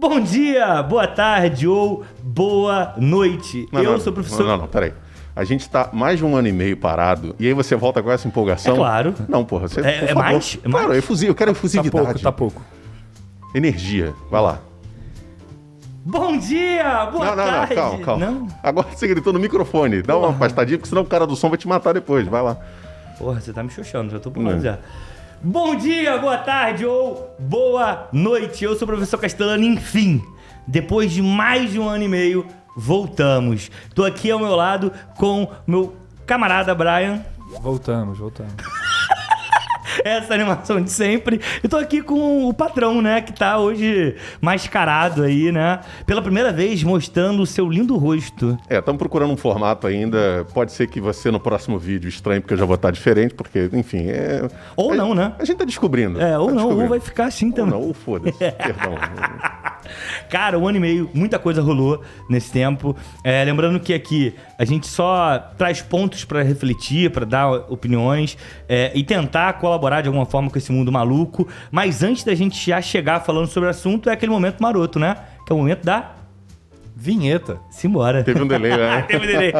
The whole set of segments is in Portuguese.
Bom dia, boa tarde ou boa noite. Eu sou o professor... Não, peraí. A gente tá mais de 1 ano e meio parado, e aí você volta com essa empolgação? É claro. Não, porra, você... É mais? É claro, mais? eu quero efusividade. Tá pouco. Energia, vai lá. Bom dia, boa tarde. Calma. Não? Agora você gritou no microfone, dá uma afastadinha, porque senão o cara do som vai te matar depois, vai lá. Porra, você tá me xoxando, já tô por lá já. Bom dia, boa tarde ou boa noite. Eu sou o professor Castellano, enfim. Depois de mais de 1 ano e meio, voltamos. Tô aqui ao meu lado com meu camarada Brian. Voltamos. Essa animação de sempre. E tô aqui com o patrão, né? Que tá hoje mascarado aí, né? Pela primeira vez mostrando o seu lindo rosto. Estamos procurando um formato ainda. Pode ser que você no próximo vídeo estranhe, porque eu já vou estar diferente, porque, enfim, Ou não, né? A gente tá descobrindo. Ou não, ou vai ficar assim também. Ou não, ou foda-se. Perdão. Cara, 1 ano e meio, muita coisa rolou nesse tempo. Lembrando que aqui a gente só traz pontos pra refletir, pra dar opiniões e tentar colaborar de alguma forma com esse mundo maluco. Mas antes da gente já chegar falando sobre o assunto, é aquele momento maroto, né? Que é o momento da... Vinheta. Simbora. Teve um delay, né? Teve um delay.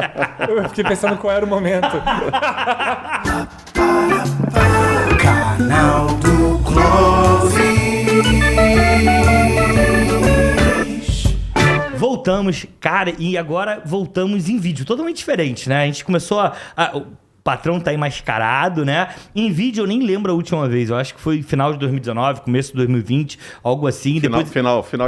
Eu fiquei pensando qual era o momento. Canal do Clóvis. Voltamos, cara, e agora voltamos em vídeo, totalmente diferente, né? A gente começou o patrão tá aí mascarado, né? Em vídeo eu nem lembro a última vez, eu acho que foi final de 2019, começo de 2020, algo assim. Final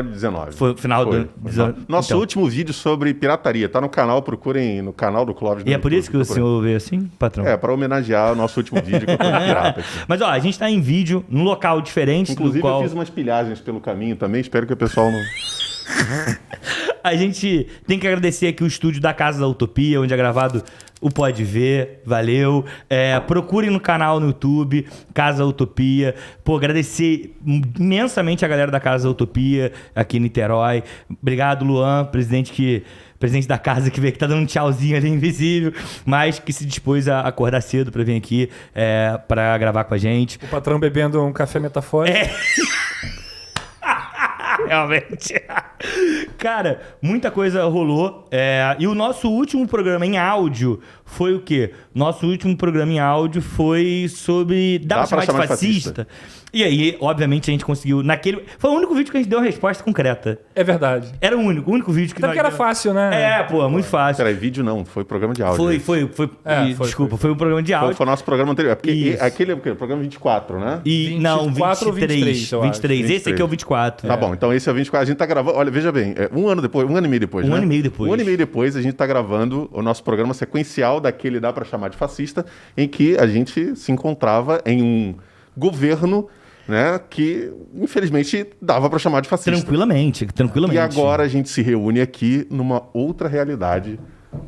de 19. Foi final de 19. Nosso último vídeo sobre pirataria, tá no canal, procurem no canal do Clóvis. E é por isso que o senhor veio assim, patrão? Para homenagear o nosso último vídeo que eu tô de pirata aqui. Mas ó, a gente tá em vídeo, num local diferente. Inclusive do qual... eu fiz umas pilhagens pelo caminho também, espero que o pessoal não... A gente tem que agradecer aqui o estúdio da Casa da Utopia, onde é gravado o Pode Ver, valeu. Procurem no canal no YouTube, Casa Utopia. Pô, agradecer imensamente a galera da Casa da Utopia aqui em Niterói. Obrigado, Luan, presidente da casa que veio aqui, tá dando um tchauzinho ali invisível, mas que se dispôs a acordar cedo pra vir aqui pra gravar com a gente. O patrão bebendo um café metafórico. Realmente. Cara, muita coisa rolou. E o nosso último programa em áudio foi o quê? Nosso último programa em áudio foi sobre... Dá pra chamar de fascista? E aí, obviamente, a gente conseguiu... Foi o único vídeo que a gente deu uma resposta concreta. É verdade. Era o único vídeo que até porque era fácil, né? Muito fácil. Peraí, vídeo não, foi programa de áudio. Foi um programa de áudio. Foi o nosso programa anterior. Porque aquele é o quê? O programa 24, né? 24 ou 23, eu acho. 23. Esse aqui é o 24. Tá bom, então esse é o 24. A gente tá gravando... Olha, veja bem, 1 ano depois, 1 ano e meio depois, né? 1 ano e meio depois. 1 ano e meio depois, a gente tá gravando o nosso programa sequencial daquele Dá pra chamar de fascista, em que a gente se encontrava em um governo, né, que infelizmente dava para chamar de fascista. Tranquilamente. E agora a gente se reúne aqui numa outra realidade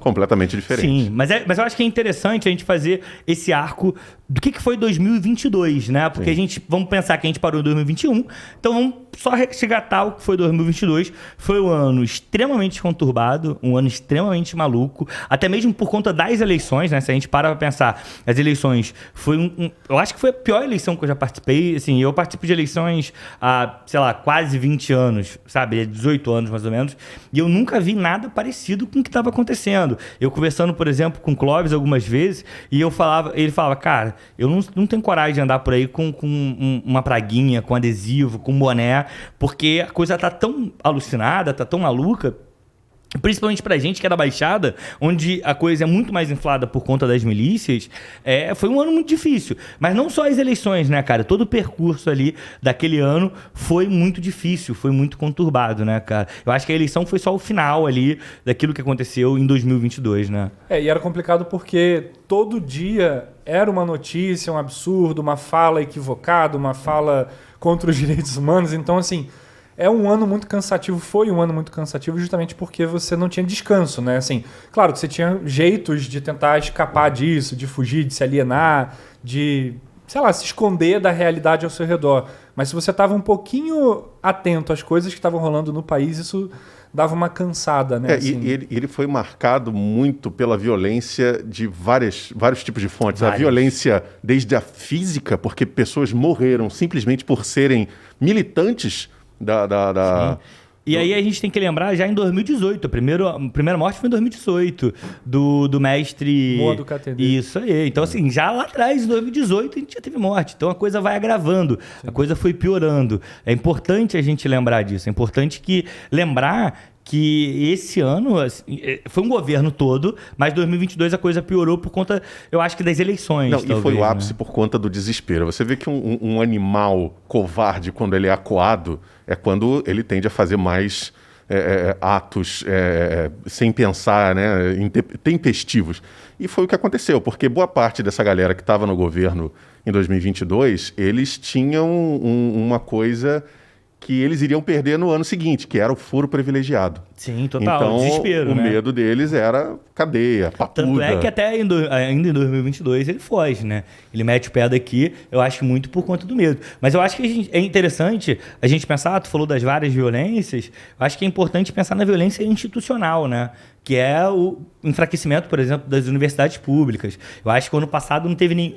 completamente diferente. Sim, mas eu acho que é interessante a gente fazer esse arco do que foi 2022, né? Porque vamos pensar que a gente parou em 2021, então vamos só resgatar o que foi 2022. Foi um ano extremamente conturbado, um ano extremamente maluco, até mesmo por conta das eleições, né? Se a gente para pra pensar, as eleições foi eu acho que foi a pior eleição que eu já participei, assim, eu participo de eleições há, sei lá, quase 20 anos, sabe? 18 anos mais ou menos, e eu nunca vi nada parecido com o que estava acontecendo. Eu conversando, por exemplo, com o Clóvis algumas vezes, e ele falava, cara, eu não tenho coragem de andar por aí com uma praguinha, com adesivo, com boné, porque a coisa tá tão alucinada, tá tão maluca, principalmente pra gente que é da Baixada, onde a coisa é muito mais inflada por conta das milícias. Foi um ano muito difícil. Mas não só as eleições, né, cara? Todo o percurso ali daquele ano foi muito difícil, foi muito conturbado, né, cara? Eu acho que a eleição foi só o final ali daquilo que aconteceu em 2022, né? E era complicado porque todo dia era uma notícia, um absurdo, uma fala equivocada, uma fala contra os direitos humanos. Então, assim... É um ano muito cansativo, foi um ano muito cansativo justamente porque você não tinha descanso, né? Assim, claro que você tinha jeitos de tentar escapar disso, de fugir, de se alienar, de, sei lá, se esconder da realidade ao seu redor. Mas se você estava um pouquinho atento às coisas que estavam rolando no país, isso dava uma cansada, né? Assim. E ele foi marcado muito pela violência de vários tipos de fontes. A violência desde a física, porque pessoas morreram simplesmente por serem militantes E aí a gente tem que lembrar já em 2018, a primeira morte foi em 2018, do mestre... Moa do Catendê. Isso aí. Então, assim, já lá atrás, em 2018, a gente já teve morte. Então a coisa vai agravando, a coisa foi piorando. É importante a gente lembrar disso, é importante lembrar que esse ano foi um governo todo, mas 2022 a coisa piorou por conta, eu acho que das eleições. Não, talvez, e foi o né? ápice por conta do desespero. Você vê que um animal covarde, quando ele é acuado, é quando ele tende a fazer mais atos sem pensar, né, tempestivos. E foi o que aconteceu, porque boa parte dessa galera que estava no governo em 2022, eles tinham uma coisa que eles iriam perder no ano seguinte, que era o foro privilegiado. Sim, total. Então, Desespero, o né? medo deles era cadeia, papuda. Tanto é que até ainda em 2022 ele foge, né? Ele mete o pé daqui, eu acho muito por conta do medo. Mas eu acho que é interessante a gente pensar, tu falou das várias violências, eu acho que é importante pensar na violência institucional, né? Que é o enfraquecimento, por exemplo, das universidades públicas. Eu acho que o ano passado não teve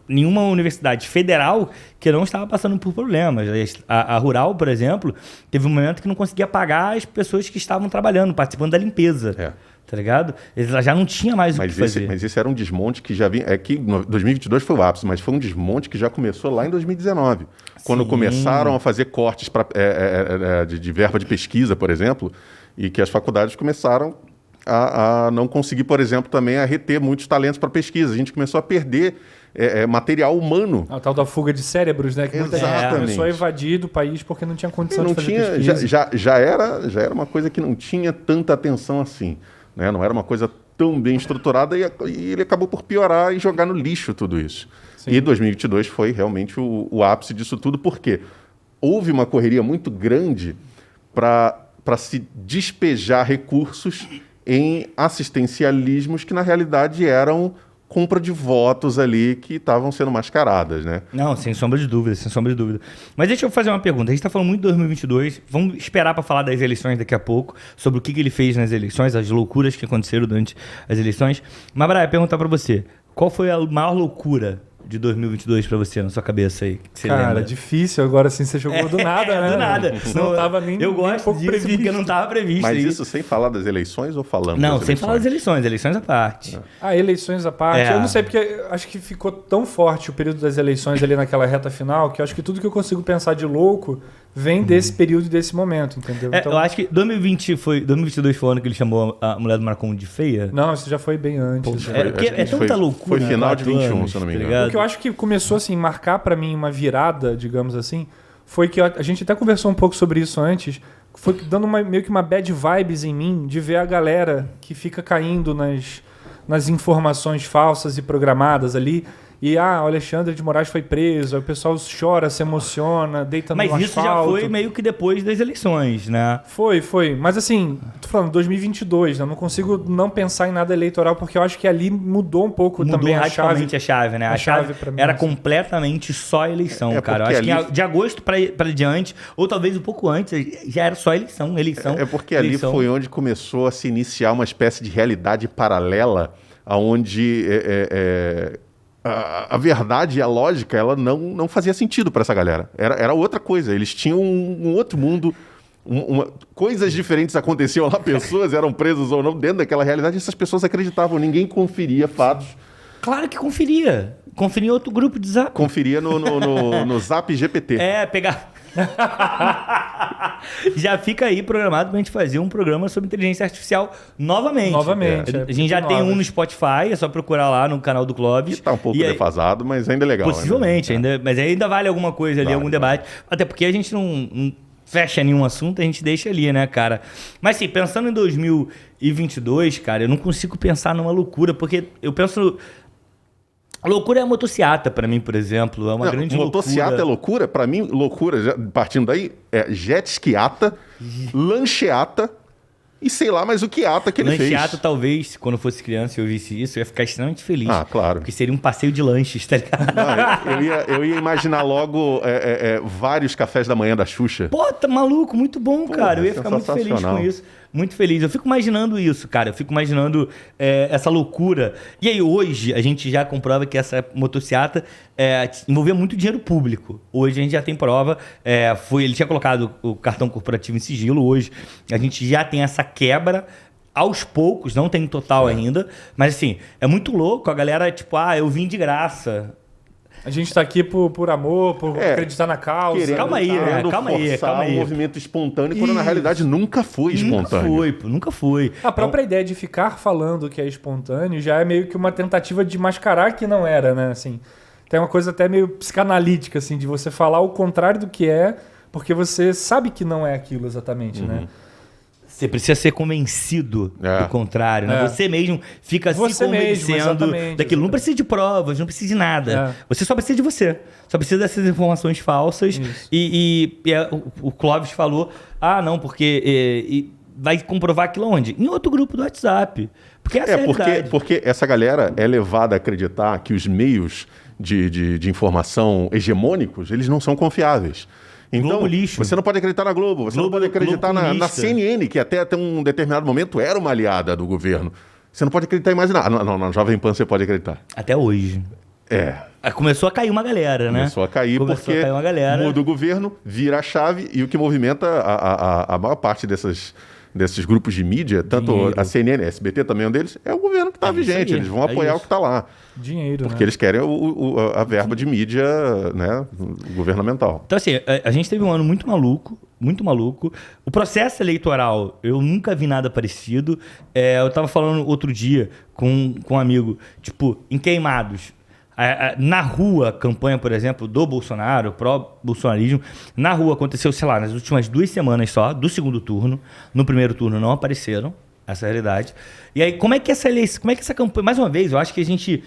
nenhuma universidade federal que não estava passando por problemas. A Rural, por exemplo, teve um momento que não conseguia pagar as pessoas que estavam trabalhando, participando da limpeza. Tá ligado? Ela já não tinha mais o que fazer. Mas esse era um desmonte que já vinha... É que 2022 foi o ápice, mas foi um desmonte que já começou lá em 2019. Quando começaram a fazer cortes de verba de pesquisa, por exemplo, e que as faculdades começaram a não conseguir, por exemplo, também a reter muitos talentos para pesquisa. A gente começou a perder material humano. A tal da fuga de cérebros, né? Que muita gente começou a evadir do país porque não tinha condição de fazer pesquisa. Já era uma coisa que não tinha tanta atenção assim, né? Não era uma coisa tão bem estruturada e ele acabou por piorar e jogar no lixo tudo isso. Sim. E 2022 foi realmente o ápice disso tudo, porque houve uma correria muito grande para se despejar recursos em assistencialismos que, na realidade, eram compra de votos ali que estavam sendo mascaradas, né? Não, sem sombra de dúvida, sem sombra de dúvida. Mas deixa eu fazer uma pergunta. A gente está falando muito de 2022, vamos esperar para falar das eleições daqui a pouco, sobre o que ele fez nas eleições, as loucuras que aconteceram durante as eleições. Mas, Brian, perguntar para você, qual foi a maior loucura de 2022 pra você, na sua cabeça aí? Que você Cara, lembra? difícil. Agora sim você jogou do nada, né? Do nada. Não tava nem Eu gosto pouco disso previsto. porque não tava previsto. Mas aí. isso sem falar das eleições ou falando Não, das sem falar das eleições à parte. Eleições à parte. É. Eu não sei, porque acho que ficou tão forte o período das eleições ali naquela reta final, que eu acho que tudo que eu consigo pensar de louco vem desse período e desse momento, entendeu? Então... Eu acho que 2022 foi o ano que ele chamou a mulher do Marcon de feia. Não, isso já foi bem antes. Tanta loucura. Foi final de 21, anos, se eu não me engano. ligado? O que eu acho que começou assim, marcar pra mim uma virada, digamos assim, foi que a gente até conversou um pouco sobre isso antes, foi dando meio que uma bad vibes em mim de ver a galera que fica caindo nas informações falsas e programadas ali. E o Alexandre de Moraes foi preso, aí o pessoal chora, se emociona, deita no asfalto. Mas isso já foi meio que depois das eleições, né? Foi. Mas assim, tô falando 2022, né? Eu não consigo não pensar em nada eleitoral, porque eu acho que ali mudou um pouco também a chave. Radicalmente a chave, né? A chave pra mim, era assim. completamente só eleição, cara. Eu acho ali... que de agosto pra diante, ou talvez um pouco antes, já era só eleição. É porque ali foi onde começou a se iniciar uma espécie de realidade paralela, onde a verdade e a lógica ela não fazia sentido para essa galera. Era outra coisa. Eles tinham um outro mundo, coisas diferentes aconteciam lá, pessoas eram presas ou não dentro daquela realidade. Essas pessoas acreditavam, ninguém conferia fatos. Claro que conferia. Conferia outro grupo de zap. Conferia no Zap GPT. Pegar. Já fica aí programado pra gente fazer um programa sobre inteligência artificial novamente. A gente já tem um no Spotify, é só procurar lá no canal do Clóvis. Está um pouco defasado, mas ainda é legal. Possivelmente, mas ainda vale alguma coisa ali, algum debate. Até porque a gente não fecha nenhum assunto, a gente deixa ali, né, cara? Mas sim, pensando em 2022, cara, eu não consigo pensar numa loucura, porque eu penso... Loucura é a motociata, pra mim, por exemplo. É uma grande loucura. Motociata é loucura? Pra mim, loucura, partindo daí, é jet skiata, lancheata e sei lá mais o que ata que ele fez. Lancheata, talvez, quando eu fosse criança e eu visse isso, eu ia ficar extremamente feliz. Claro. Porque seria um passeio de lanches, tá ligado? Não, eu ia imaginar logo vários cafés da manhã da Xuxa. Pô, tá maluco, muito bom, cara. Eu ia ficar muito feliz com isso. muito feliz. Eu fico imaginando isso, cara. Eu fico imaginando essa loucura. E aí, hoje, a gente já comprova que essa motociata envolvia muito dinheiro público. Hoje a gente já tem prova. Ele tinha colocado o cartão corporativo em sigilo. Hoje a gente já tem essa quebra. Aos poucos, não tem total ainda. Mas assim, é muito louco. A galera, tipo, eu vim de graça. A gente tá aqui por amor, por acreditar na causa. Querendo, Calma aí, calma aí. Um movimento espontâneo, quando na realidade nunca foi espontâneo. Nunca foi. A própria ideia de ficar falando que é espontâneo já é meio que uma tentativa de mascarar que não era, né? Assim, tem uma coisa até meio psicanalítica, assim, de você falar o contrário do que é, porque você sabe que não é aquilo exatamente, né? Você precisa ser convencido do contrário, né? Você mesmo fica se convencendo daquilo. Não precisa de provas, não precisa de nada. Você só precisa de você. Só precisa dessas informações falsas. E o Clóvis falou, não, porque vai comprovar aquilo onde? Em outro grupo do WhatsApp. Porque essa é a realidade. Porque essa galera é levada a acreditar que os meios de informação hegemônicos, eles não são confiáveis. Então, você não pode acreditar na Globo, você não pode acreditar na CNN, que até um determinado momento era uma aliada do governo. Você não pode acreditar em mais nada. Não, na Jovem Pan você pode acreditar. Até hoje. Começou a cair uma galera, né? Começou a cair porque muda o governo, vira a chave e o que movimenta a maior parte desses grupos de mídia, tanto a CNN, a SBT também é um deles, é o governo que está vigente. Eles vão apoiar o que está lá. Dinheiro, porque eles querem a verba de mídia, né, governamental. Então, assim, a gente teve um ano muito maluco, muito maluco. O processo eleitoral, eu nunca vi nada parecido. Eu estava falando outro dia com um amigo, tipo, em Queimados. Na rua, a campanha, por exemplo, do Bolsonaro, pró-bolsonarismo, na rua aconteceu, sei lá, nas últimas 2 semanas só, do segundo turno. No primeiro turno não apareceram, essa é a realidade. E aí, como é que essa campanha... Mais uma vez, eu acho que a gente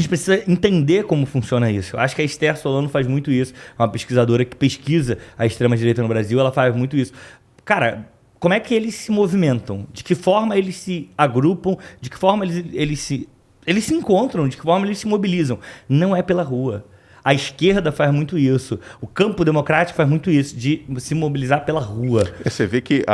precisa entender como funciona isso. Eu acho que a Esther Solano faz muito isso. É uma pesquisadora que pesquisa a extrema-direita no Brasil, ela faz muito isso. Cara, como é que eles se movimentam? De que forma eles se agrupam? De que forma eles se encontram? De que forma eles se mobilizam? Não é pela rua. A esquerda faz muito isso. O campo democrático faz muito isso, de se mobilizar pela rua. Você vê que,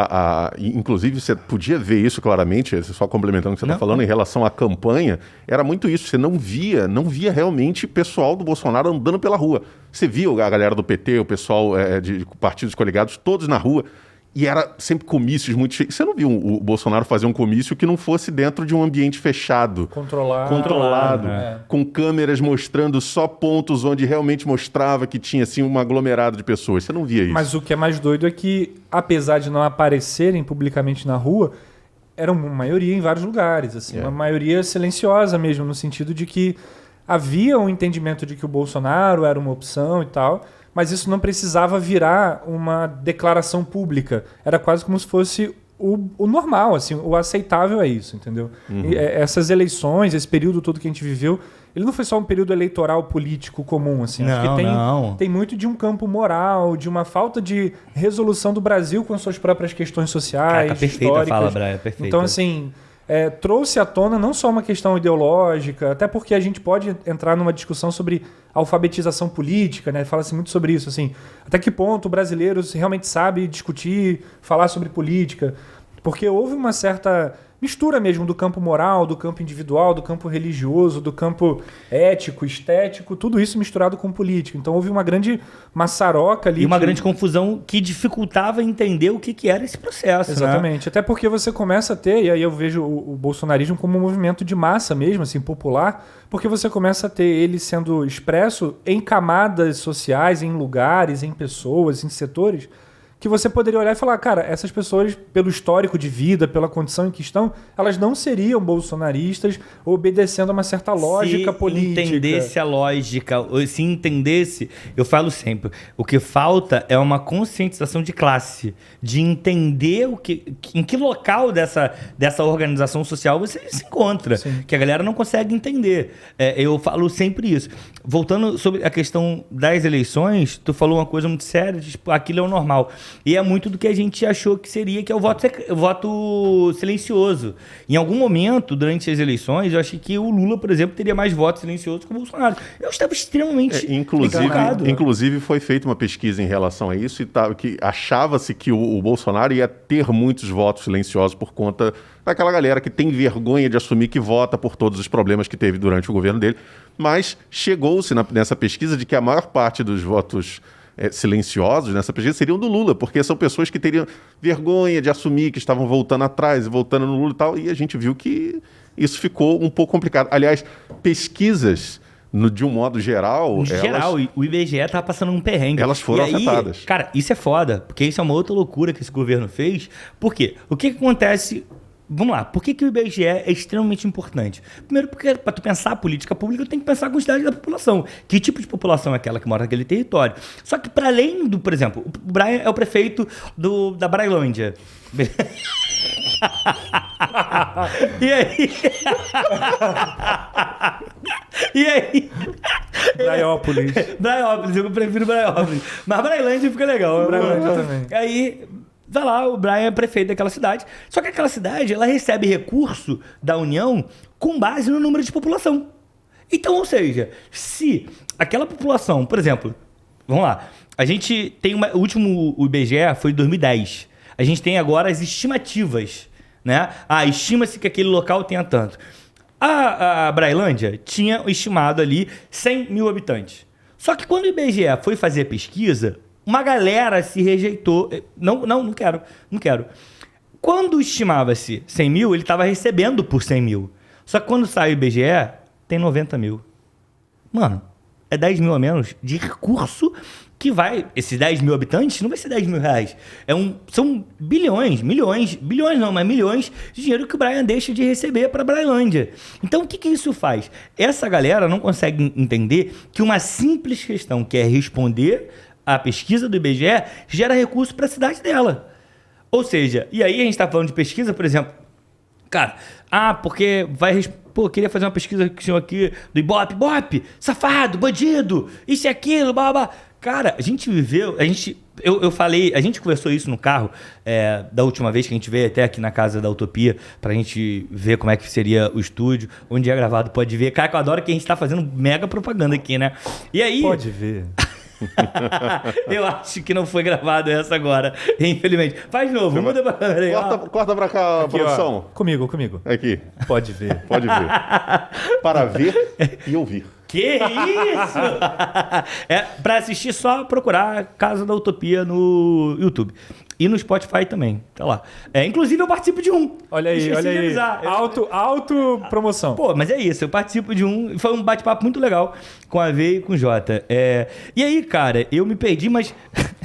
inclusive, você podia ver isso claramente, só complementando o que você está falando, em relação à campanha, era muito isso. Você não via realmente pessoal do Bolsonaro andando pela rua. Você via a galera do PT, o pessoal de partidos coligados, todos na rua. E era sempre comícios muito cheios. Você não viu o Bolsonaro fazer um comício que não fosse dentro de um ambiente fechado. Controlado. Com câmeras mostrando só pontos onde realmente mostrava que tinha assim, um aglomerado de pessoas. Você não via isso. Mas o que é mais doido é que, apesar de não aparecerem publicamente na rua, era uma maioria em vários lugares. Assim, uma maioria silenciosa mesmo, no sentido de que havia um entendimento de que o Bolsonaro era uma opção e tal... Mas isso não precisava virar uma declaração pública. Era quase como se fosse o normal, assim, o aceitável é isso, entendeu? E, essas eleições, esse período todo que a gente viveu, ele não foi só um período eleitoral político comum, assim. Acho que tem muito de um campo moral, de uma falta de resolução do Brasil com suas próprias questões sociais, perfeita históricas. Fala, Brian, perfeita. Então, assim... trouxe à tona não só uma questão ideológica, até porque a gente pode entrar numa discussão sobre alfabetização política, né? Fala-se muito sobre isso, assim, até que ponto o brasileiro realmente sabe discutir, falar sobre política, porque houve uma certa mistura mesmo do campo moral, do campo individual, do campo religioso, do campo ético, estético, tudo isso misturado com política. Então houve uma grande maçaroca ali. E uma grande confusão que dificultava entender o que era esse processo. Exatamente. Né? Até porque você começa a ter, e aí eu vejo o bolsonarismo como um movimento de massa mesmo, assim, popular, porque você começa a ter ele sendo expresso em camadas sociais, em lugares, em pessoas, em setores, que você poderia olhar e falar, cara, essas pessoas, pelo histórico de vida, pela condição em que estão, elas não seriam bolsonaristas obedecendo a uma certa lógica política. Se entendesse a lógica, se entendesse, eu falo sempre, o que falta é uma conscientização de classe, de entender em que local dessa organização social você se encontra, que a galera não consegue entender. Eu falo sempre isso. Voltando sobre a questão das eleições, tu falou uma coisa muito séria, tipo, aquilo é o normal. E é muito do que a gente achou que seria, que é o voto silencioso. Em algum momento, durante as eleições, eu achei que o Lula, por exemplo, teria mais votos silenciosos que o Bolsonaro. Eu estava extremamente equivocado. Inclusive, foi feita uma pesquisa em relação a isso, que achava-se que o Bolsonaro ia ter muitos votos silenciosos por conta daquela galera que tem vergonha de assumir que vota por todos os problemas que teve durante o governo dele. Mas chegou-se nessa pesquisa de que a maior parte dos votos silenciosos nessa pesquisa seriam do Lula, porque são pessoas que teriam vergonha de assumir que estavam voltando atrás e voltando no Lula e tal, e a gente viu que isso ficou um pouco complicado. Aliás, pesquisas, de um modo geral... O IBGE tava passando um perrengue. Elas foram afetadas. Cara, isso é foda, porque isso é uma outra loucura que esse governo fez. Por quê? O que acontece... Vamos lá, por que o IBGE é extremamente importante? Primeiro, porque para tu pensar a política pública, tu tem que pensar a quantidade da população. Que tipo de população é aquela que mora naquele território? Só que para além do, por exemplo, o Brian é o prefeito da Brailândia. E aí? E aí? Braiópolis. Braiópolis, eu prefiro Braiópolis. Mas Brailândia fica legal. Brailândia também. Aí... vai lá, o Brian é prefeito daquela cidade. Só que aquela cidade, ela recebe recurso da União com base no número de população. Então, ou seja, se aquela população, por exemplo, vamos lá, a gente tem o último IBGE foi em 2010. A gente tem agora as estimativas, né? Estima-se que aquele local tenha tanto. A Brailândia tinha estimado ali 100 mil habitantes. Só que quando o IBGE foi fazer a pesquisa, uma galera se rejeitou. Não quero. Quando estimava-se 100 mil, ele estava recebendo por 100 mil. Só que quando sai o IBGE, tem 90 mil. Mano, é 10 mil a menos de recurso que vai... Esses 10 mil habitantes não vai ser 10 mil reais. São milhões de dinheiro que o Brian deixa de receber para a Brailândia. Então, o que isso faz? Essa galera não consegue entender que uma simples questão, que é responder... a pesquisa do IBGE gera recurso para a cidade dela. Ou seja, e aí a gente está falando de pesquisa, por exemplo, cara, porque queria fazer uma pesquisa que o senhor aqui do Ibope, safado, bandido, isso e aquilo, blá, blá. Cara, a gente viveu, eu falei, a gente conversou isso no carro da última vez que a gente veio até aqui na casa da Utopia pra gente ver como é que seria o estúdio, onde é gravado, pode ver. Cara, que eu adoro que a gente tá fazendo mega propaganda aqui, né? E aí... Pode ver. Eu acho que não foi gravado essa agora, infelizmente. Faz de novo, muda pra câmera aí. Corta pra cá, aqui, produção. Ó, comigo. Aqui. Pode ver. Pode ver. Para ver e ouvir. Que isso? Pra assistir, só procurar Casa da Utopia no YouTube. E no Spotify também. Tá lá. Inclusive, eu participo de um. Olha aí, Esqueci de avisar. Auto promoção. Pô, mas é isso. Eu participo de um. Foi um bate-papo muito legal com a V e com o Jota. E aí, cara, eu me perdi, mas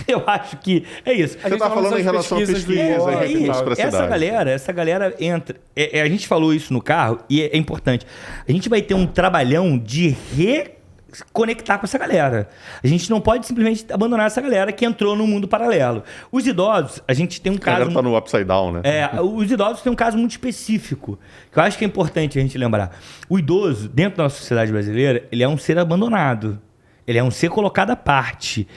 eu acho que é isso. Você tá falando em relação a pesquisa e recursos pra cidade. Essa galera entra... a gente falou isso no carro e é importante. A gente vai ter um trabalhão de reconectar com essa galera. A gente não pode simplesmente abandonar essa galera que entrou no mundo paralelo. Os idosos, a gente tem um caso... A galera tá no upside down, né? Os idosos têm um caso muito específico, que eu acho que é importante a gente lembrar. O idoso, dentro da nossa sociedade brasileira, ele é um ser abandonado. Ele é um ser colocado à parte.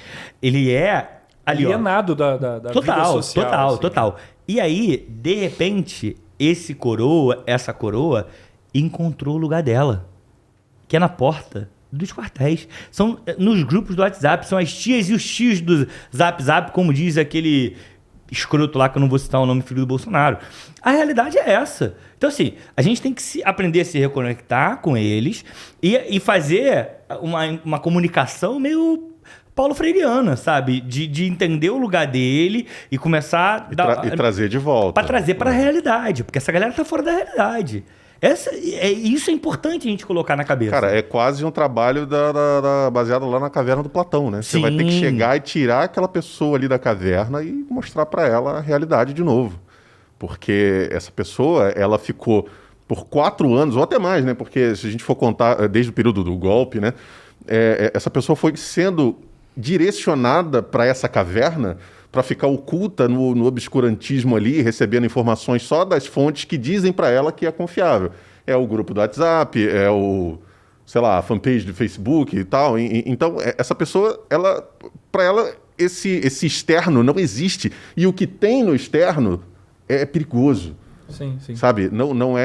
Ele é... alienado da vida social. Total. E aí, de repente, essa coroa, encontrou o lugar dela, que é na porta dos quartéis. São nos grupos do WhatsApp, são as tias e os tios do Zap, como diz aquele escroto lá, que eu não vou citar o nome, filho do Bolsonaro. A realidade é essa. Então, assim, a gente tem que aprender a se reconectar com eles e fazer uma comunicação meio Paulo Freireana, sabe? De entender o lugar dele e começar... E trazer de volta. Para trazer para a realidade, porque essa galera tá fora da realidade. Isso é importante a gente colocar na cabeça. Cara, é quase um trabalho baseado lá na caverna do Platão, né? Você vai ter que chegar e tirar aquela pessoa ali da caverna e mostrar para ela a realidade de novo. Porque essa pessoa, ela ficou por 4 anos, ou até mais, né? Porque se a gente for contar desde o período do golpe, né? Essa pessoa foi sendo direcionada para essa caverna para ficar oculta no obscurantismo ali, recebendo informações só das fontes que dizem para ela que é confiável. É o grupo do WhatsApp, a fanpage do Facebook e tal. Então, essa pessoa, para ela, esse externo não existe. E o que tem no externo é perigoso. Sim. Sabe? Não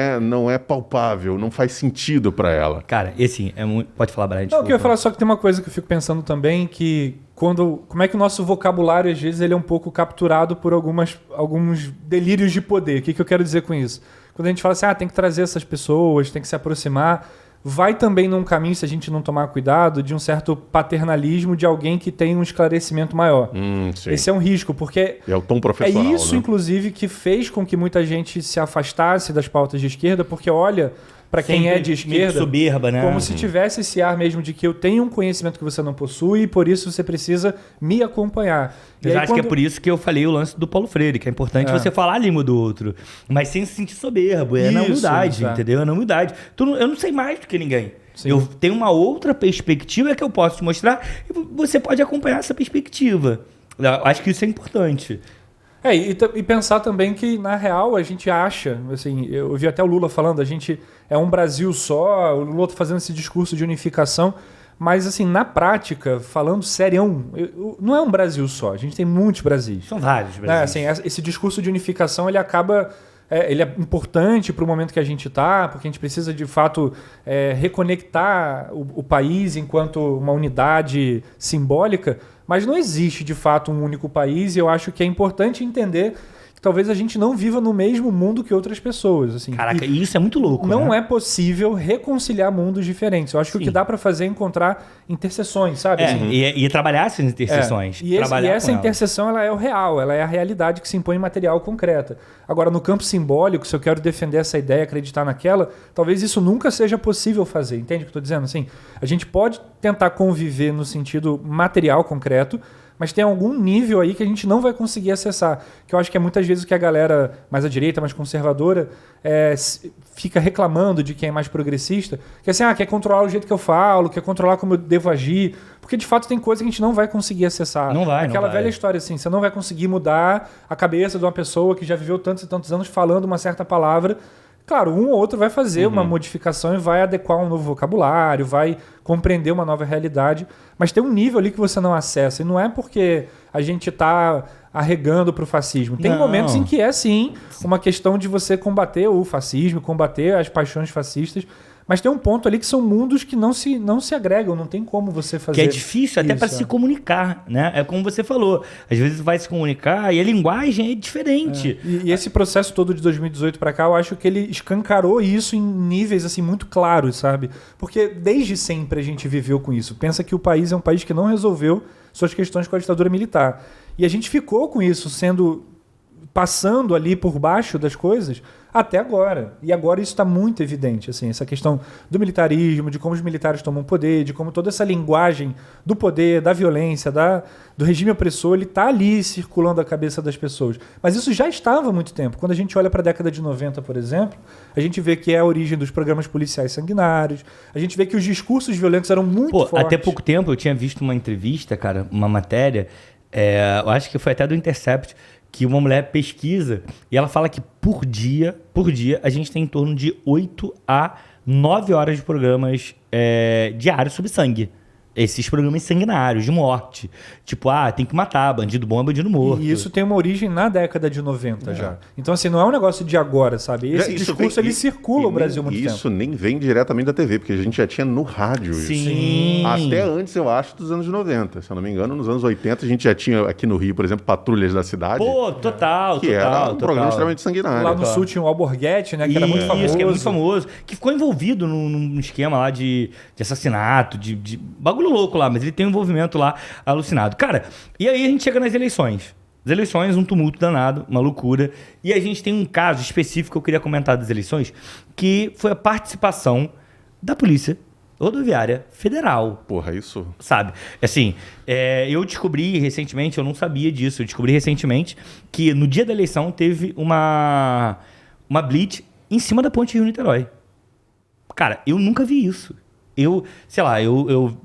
é palpável, não faz sentido para ela. Cara, esse é muito... Pode falar, Brian. Não, eu queria falar só que tem uma coisa que eu fico pensando também, que como é que o nosso vocabulário, às vezes, ele é um pouco capturado por alguns delírios de poder. O que eu quero dizer com isso? Quando a gente fala assim, tem que trazer essas pessoas, tem que se aproximar, vai também num caminho, se a gente não tomar cuidado, de um certo paternalismo de alguém que tem um esclarecimento maior. Sim. Esse é um risco, porque É o tom profissional, é isso, né? inclusive, que fez com que muita gente se afastasse das pautas de esquerda, porque olha para quem é de esquerda soberba, né? como se tivesse esse ar mesmo de que eu tenho um conhecimento que você não possui e por isso você precisa me acompanhar. Eu E aí, acho que é por isso que eu falei o lance do Paulo Freire, que é importante você falar a língua do outro, mas sem se sentir soberbo. É na Isso, humildade, exato. entendeu? É na humildade. Eu não sei mais do que ninguém. Sim. Eu tenho uma outra perspectiva que eu posso te mostrar e você pode acompanhar essa perspectiva. Eu acho que isso é importante. E pensar também que, na real, a gente acha, assim, eu vi até o Lula falando, a gente é um Brasil só, o Lula tá fazendo esse discurso de unificação, mas, assim, na prática, falando serião, não é um Brasil só, a gente tem muitos Brasis. São vários Né? Brasis. Assim, esse discurso de unificação, ele acaba... ele é importante para o momento que a gente está, porque a gente precisa, de fato, reconectar o país enquanto uma unidade simbólica, mas não existe, de fato, um único país, e eu acho que é importante entender que talvez a gente não viva no mesmo mundo que outras pessoas. Assim. Caraca, e isso é muito louco, Não né? é possível reconciliar mundos diferentes. Eu acho que o que dá para fazer é encontrar interseções, sabe? Assim, E trabalhar essas interseções. E trabalhar essa com elas. interseção ela é o real, ela é a realidade que se impõe em material concreta. Agora, no campo simbólico, se eu quero defender essa ideia, acreditar naquela, talvez isso nunca seja possível fazer. Entende o que eu estou dizendo? Assim, a gente pode tentar conviver no sentido material concreto, mas tem algum nível aí que a gente não vai conseguir acessar. Que eu acho que é muitas vezes o que a galera mais à direita, mais conservadora, fica reclamando de quem é mais progressista, que assim, quer controlar o jeito que eu falo, quer controlar como eu devo agir, porque de fato tem coisa que a gente não vai conseguir acessar. Não vai, Aquela não vai. velha história assim, você não vai conseguir mudar a cabeça de uma pessoa que já viveu tantos e tantos anos falando uma certa palavra. Claro, um ou outro vai fazer uma modificação e vai adequar um novo vocabulário, vai compreender uma nova realidade, mas tem um nível ali que você não acessa, e não é porque a gente está arregando para o fascismo. Tem Não. momentos em que é, sim, uma questão de você combater o fascismo, combater as paixões fascistas, mas tem um ponto ali que são mundos que não se agregam, não tem como você fazer. Que é difícil até para isso, se comunicar, né? É como você falou. Às vezes vai se comunicar e a linguagem é diferente. E esse processo todo de 2018 para cá, eu acho que ele escancarou isso em níveis assim muito claros, sabe? Porque desde sempre a gente viveu com isso. Pensa que o país é um país que não resolveu suas questões com a ditadura militar. E a gente ficou com isso passando ali por baixo das coisas até agora. E agora isso está muito evidente, assim, essa questão do militarismo, de como os militares tomam poder, de como toda essa linguagem do poder, da violência, do regime opressor, ele está ali circulando a cabeça das pessoas. Mas isso já estava há muito tempo. Quando a gente olha para a década de 90, por exemplo, a gente vê que é a origem dos programas policiais sanguinários, a gente vê que os discursos violentos eram muito fortes. Até pouco tempo eu tinha visto uma entrevista, cara, uma matéria, eu acho que foi até do Intercept, que uma mulher pesquisa e ela fala que por dia, a gente tem em torno de 8 a 9 horas de programas diários sobre sangue. Esses programas sanguinários, de morte. Tipo, tem que matar, bandido bom é bandido morto. E isso tem uma origem na década de 90 já. Então, assim, não é um negócio de agora, sabe? Esse discurso, ele circula o Brasil há muito tempo. Isso nem vem diretamente da TV, porque a gente já tinha no rádio isso. Sim. Até antes, eu acho, dos anos 90. Se eu não me engano, nos anos 80, a gente já tinha aqui no Rio, por exemplo, Patrulhas da Cidade. Pô, total. Que era um programa extremamente sanguinário. Lá no Sul tinha o Alborguete, né? Que era muito famoso. Que é muito famoso. Que ficou envolvido num esquema lá de assassinato, de bagulho louco lá, mas ele tem um envolvimento lá alucinado. Cara, e aí a gente chega nas eleições. As eleições, um tumulto danado, uma loucura. E a gente tem um caso específico que eu queria comentar das eleições, que foi a participação da Polícia Rodoviária Federal. Porra, isso... Sabe? Assim, eu descobri recentemente, eu não sabia disso, eu descobri recentemente que no dia da eleição teve uma blitz em cima da ponte Rio-Niterói. Cara, eu nunca vi isso.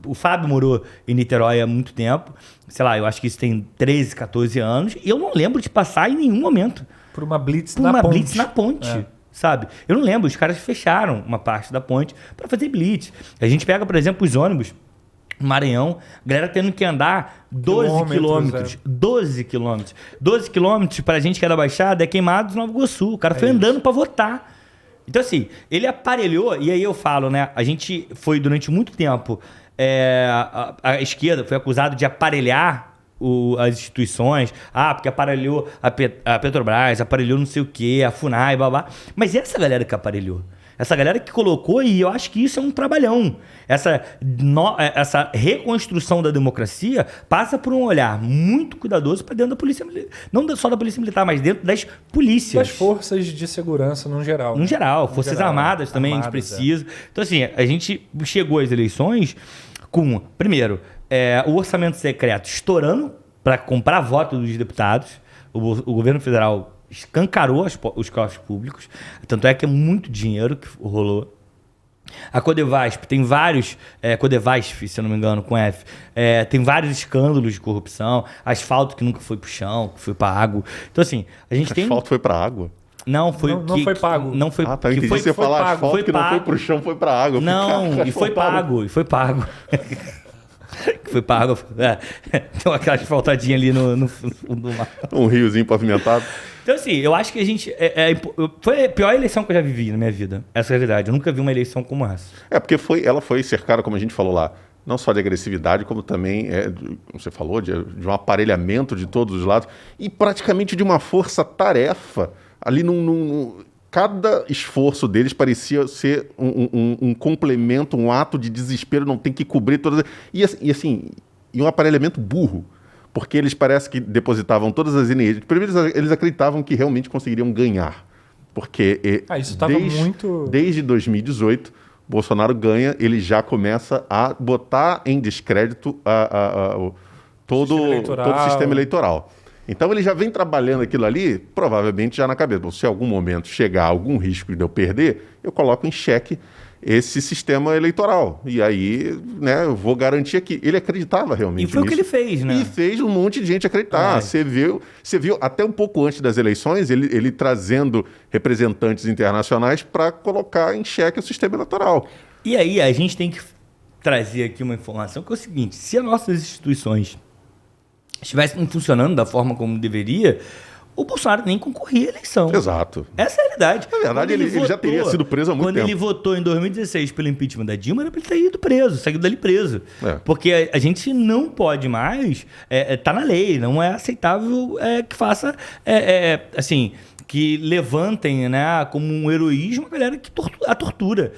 O Fábio morou em Niterói há muito tempo, sei lá, eu acho que isso tem 13, 14 anos, e eu não lembro de passar em nenhum momento Por uma blitz por uma blitz na ponte. Sabe? Eu não lembro, os caras fecharam uma parte da ponte para fazer blitz. A gente pega, por exemplo, os ônibus Maranhão, a galera tendo que andar 12 quilômetros. 12 quilômetros. 12 quilômetros, pra gente que é da Baixada, é Queimados, Nova Iguaçu. O cara foi andando pra votar. Então, assim, ele aparelhou, e aí eu falo, né? A gente foi durante muito tempo, a esquerda foi acusado de aparelhar as instituições. Porque aparelhou a Petrobras, aparelhou não sei o quê, a FUNAI, babá. Mas essa galera que aparelhou. Essa galera que colocou, e eu acho que isso é um trabalhão. Essa reconstrução da democracia passa por um olhar muito cuidadoso para dentro da polícia militar. Não só da polícia militar, mas dentro das polícias. Das forças de segurança no geral. No geral. Forças armadas também, a gente precisa. Então, assim, a gente chegou às eleições com, primeiro, o orçamento secreto estourando para comprar voto dos deputados. O governo federal escancarou os cofres públicos. Tanto é que é muito dinheiro que rolou. A Codevasp tem vários... Codevasp, se eu não me engano, com F. Tem vários escândalos de corrupção. Asfalto que nunca foi pro chão, que foi pago. Então, assim, a gente tem... Asfalto foi pra água? Não, foi... Não foi pago. Não foi... Tá, eu entendi você falar asfalto foi que pago. não foi pro chão, foi pra água. Não, e foi pago. Que foi pago. Tem aquela asfaltadinha ali no fundo do mar. Um riozinho pavimentado. Então, assim, eu acho que a gente... foi a pior eleição que eu já vivi na minha vida. Essa é a realidade. Eu nunca vi uma eleição como essa. Porque ela foi cercada, como a gente falou lá, não só de agressividade, como também, como você falou, de um aparelhamento de todos os lados e praticamente de uma força-tarefa. Ali, cada esforço deles parecia ser um complemento, um ato de desespero, não tem que cobrir todas... E um aparelhamento burro. Porque eles parece que depositavam todas as energias. Primeiro, eles acreditavam que realmente conseguiriam ganhar. Porque isso estava muito... desde 2018, Bolsonaro ganha, ele já começa a botar em descrédito todo o sistema eleitoral. Então ele já vem trabalhando aquilo ali, provavelmente já na cabeça. Bom, se em algum momento chegar algum risco de eu perder, eu coloco em xeque esse sistema eleitoral. E aí, né, eu vou garantir aqui. Ele acreditava realmente nisso. E foi o que ele fez, né? E fez um monte de gente acreditar. Você viu até um pouco antes das eleições, ele trazendo representantes internacionais para colocar em xeque o sistema eleitoral. E aí, a gente tem que trazer aqui uma informação que é o seguinte: se as nossas instituições estivessem funcionando da forma como deveria, o Bolsonaro nem concorria à eleição. Exato. Essa é a realidade. Na verdade, ele já teria sido preso há muito tempo. Quando ele votou em 2016 pelo impeachment da Dilma, era para ele ter ido preso, saído dali preso. Porque a gente não pode mais... tá na lei, não é aceitável que faça... assim, que levantem, né, como um heroísmo a galera que a tortura.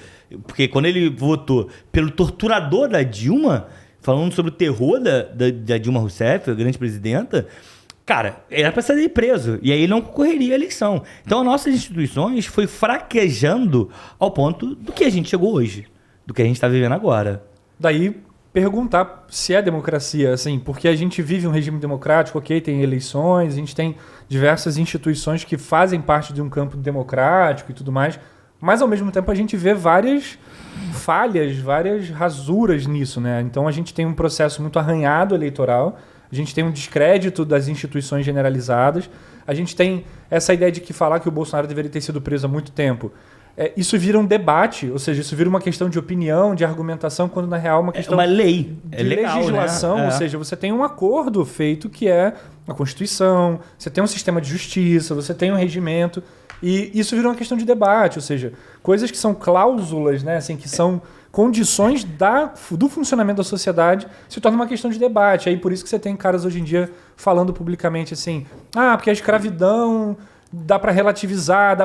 Porque quando ele votou pelo torturador da Dilma, falando sobre o terror da Dilma Rousseff, a grande presidenta... Cara, era para sair preso. E aí ele não concorreria à eleição. Então, as nossas instituições foi fraquejando ao ponto do que a gente chegou hoje. Do que a gente está vivendo agora. Daí, perguntar se é democracia, assim, porque a gente vive um regime democrático, ok, tem eleições, a gente tem diversas instituições que fazem parte de um campo democrático e tudo mais, mas, ao mesmo tempo, a gente vê várias falhas, várias rasuras nisso, né? Então, a gente tem um processo muito arranhado eleitoral. A gente tem um descrédito das instituições generalizadas. A gente tem essa ideia de que falar que o Bolsonaro deveria ter sido preso há muito tempo. Isso vira um debate, ou seja, isso vira uma questão de opinião, de argumentação, quando na real é uma questão uma lei. De legislação. Né? Ou seja, você tem um acordo feito que é a Constituição, você tem um sistema de justiça, você tem um regimento, e isso vira uma questão de debate, ou seja, coisas que são cláusulas, né, assim, que são condições do funcionamento da sociedade, se torna uma questão de debate. Aí por isso que você tem caras hoje em dia falando publicamente assim, porque a escravidão dá para relativizar,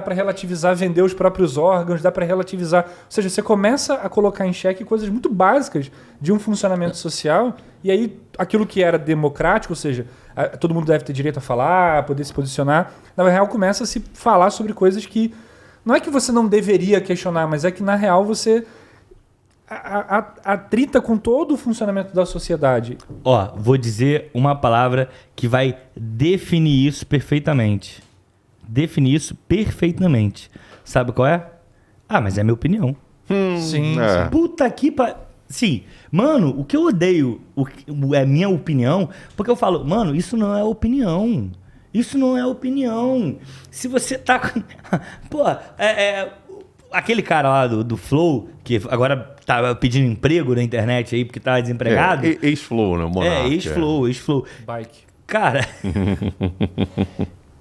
vender os próprios órgãos, dá para relativizar. Ou seja, você começa a colocar em xeque coisas muito básicas de um funcionamento social, e aí aquilo que era democrático, ou seja, todo mundo deve ter direito a falar, poder se posicionar, na real começa a se falar sobre coisas que não é que você não deveria questionar, mas é que na real você atrita com todo o funcionamento da sociedade. Vou dizer uma palavra que vai definir isso perfeitamente. Sabe qual é? Mas é minha opinião. Sim. Puta que Sim. Mano, o que eu odeio é minha opinião, porque eu falo, mano, isso não é opinião. Isso não é opinião. Se você tá... Aquele cara lá do Flow, que agora tá pedindo emprego na internet aí porque tá desempregado. Ex-Flow, né? Monark, ex-Flow. Bike. Cara,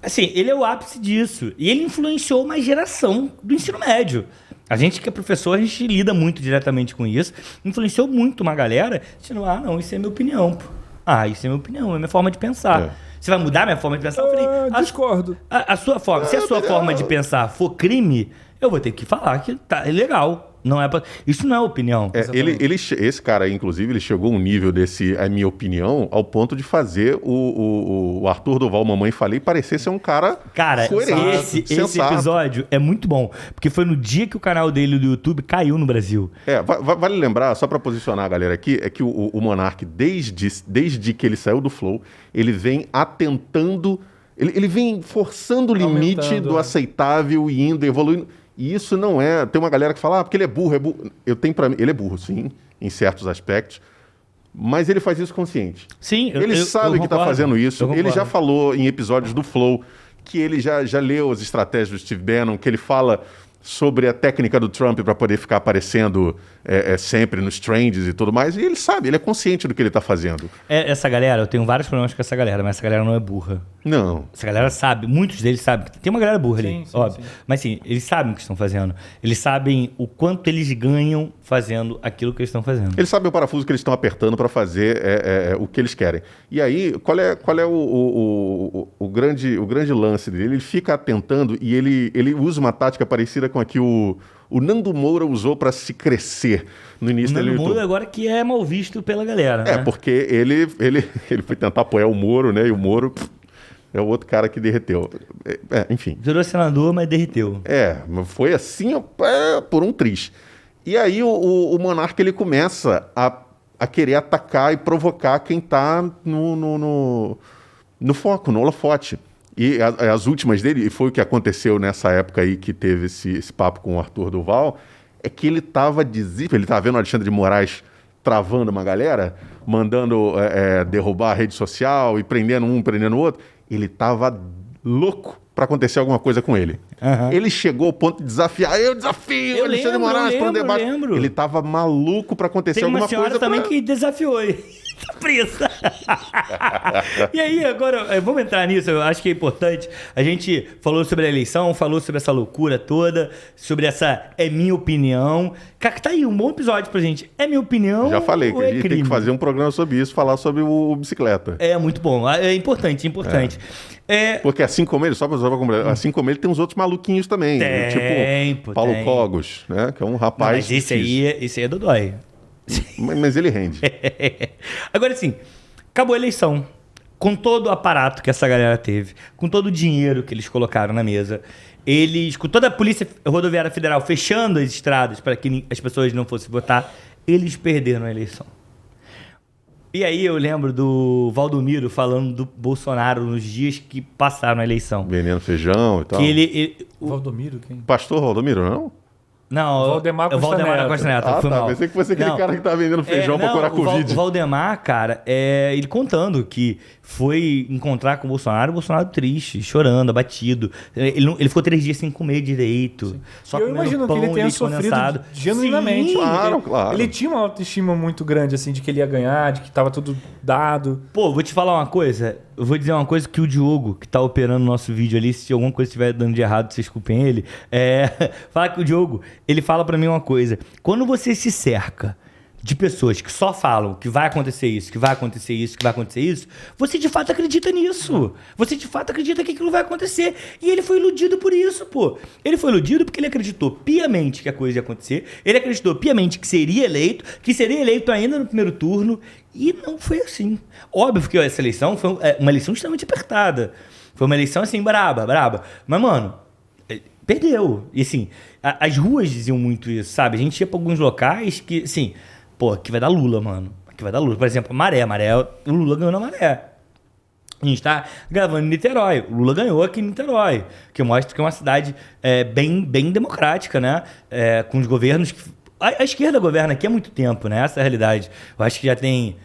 assim, ele é o ápice disso. E ele influenciou uma geração do ensino médio. A gente que é professor, a gente lida muito diretamente com isso. Influenciou muito uma galera, dizendo, não, isso é minha opinião, pô. Isso é minha opinião, é minha forma de pensar. Você vai mudar minha forma de pensar? Eu falei, discordo. A sua forma, se a sua forma de pensar for crime, eu vou ter que falar que tá ilegal. Não é pra... Isso não é opinião. Esse cara aí, inclusive, ele chegou a um nível desse, a minha opinião, ao ponto de fazer o Arthur Duval, Mamãe Falei, parecer ser um cara coerente, esse episódio é muito bom, porque foi no dia que o canal dele do YouTube caiu no Brasil. Vale lembrar, só para posicionar a galera aqui, é que o Monark, desde que ele saiu do Flow, ele vem atentando, ele vem forçando o limite do aceitável e indo, evoluindo. E isso não é... Tem uma galera que fala, porque ele é burro, Eu tenho para mim... Ele é burro, sim, em certos aspectos. Mas ele faz isso consciente. Sim, ele sabe que está fazendo isso. Ele já falou em episódios do Flow que ele já leu as estratégias do Steve Bannon, que ele fala sobre a técnica do Trump para poder ficar aparecendo sempre nos trends e tudo mais. E ele sabe, ele é consciente do que ele está fazendo. Essa galera, eu tenho vários problemas com essa galera, mas essa galera não é burra. Não. Essa galera sabe, muitos deles sabem. Tem uma galera burra ali, sim, óbvio. Sim. Mas sim, eles sabem o que estão fazendo. Eles sabem o quanto eles ganham fazendo aquilo que eles estão fazendo. Eles sabem o parafuso que eles estão apertando para fazer o que eles querem. E aí, qual é o grande lance dele? Ele fica atentando e ele usa uma tática parecida com a que o Nando Moura usou para se crescer no início dele. O Nando Moura agora que é mal visto pela galera, né? Porque ele foi tentar apoiar o Moro, né? E o Moro é o outro cara que derreteu. Enfim. Virou senador, mas derreteu. Foi assim por um triz. E aí o Monark ele começa a querer atacar e provocar quem está no foco, no holofote. E as últimas dele, e foi o que aconteceu nessa época aí que teve esse papo com o Arthur Duval, é que ele estava ele estava vendo o Alexandre de Moraes travando uma galera, mandando derrubar a rede social e prendendo um, prendendo o outro. Ele estava louco para acontecer alguma coisa com ele. Uhum. Ele chegou ao ponto de desafiar, eu desafio o Alexandre de Moraes para um debate. Ele estava maluco para acontecer alguma coisa. Tem uma senhora também que desafiou ele. Tá presa. E aí, agora, vamos entrar nisso, eu acho que é importante. A gente falou sobre a eleição, falou sobre essa loucura toda, sobre essa é minha opinião. Cara, tá aí um bom episódio pra gente. É minha opinião. Já falei que a gente tem que fazer um programa sobre isso, falar sobre o bicicleta. É muito bom, é importante. Porque assim como ele, assim como ele, tem uns outros maluquinhos também. Tipo Paulo Cogos, né? Que é um rapaz. Não, mas esse aí é Dodói. Mas ele rende. Agora sim, acabou a eleição. Com todo o aparato que essa galera teve, com todo o dinheiro que eles colocaram na mesa, com toda a Polícia Rodoviária Federal fechando as estradas para que as pessoas não fossem votar, eles perderam a eleição. E aí eu lembro do Valdomiro falando do Bolsonaro nos dias que passaram a eleição. Vendendo feijão e tal. Valdomiro, quem? Pastor Valdomiro, não? Não, Valdemar Costa Neto. Foi mal. Pensei que fosse aquele cara que tá vendendo feijão pra curar Covid. O Valdemar, cara, ele contando que foi encontrar com o Bolsonaro triste, chorando, abatido. Ele ficou 3 dias sem comer direito. Sim. Só eu imagino pão, que ele tenha sofrido genuinamente. Sim, claro. Ele tinha uma autoestima muito grande, assim, de que ele ia ganhar, de que tava tudo dado. Pô, vou te falar uma coisa. Eu vou dizer uma coisa que o Diogo, que tá operando o nosso vídeo ali, se alguma coisa estiver dando de errado, vocês culpem ele. Fala que o Diogo, ele fala pra mim uma coisa. Quando você se cerca de pessoas que só falam que vai acontecer isso, que vai acontecer isso, que vai acontecer isso, você de fato acredita nisso. Você de fato acredita que aquilo vai acontecer. E ele foi iludido por isso, pô. Ele foi iludido porque ele acreditou piamente que a coisa ia acontecer. Ele acreditou piamente que seria eleito ainda no primeiro turno. E não foi assim. Óbvio que essa eleição foi uma eleição extremamente apertada. Foi uma eleição assim, braba. Mas, mano, perdeu. E assim, as ruas diziam muito isso, sabe? A gente ia pra alguns locais que, assim, pô, aqui vai dar Lula, mano. Aqui vai dar Lula. Por exemplo, Maré, o Lula ganhou na Maré. A gente tá gravando em Niterói. O Lula ganhou aqui em Niterói. Que mostra que é uma cidade bem democrática, né? Com os governos que... A esquerda governa aqui há muito tempo, né? Essa é a realidade. Eu acho que já tem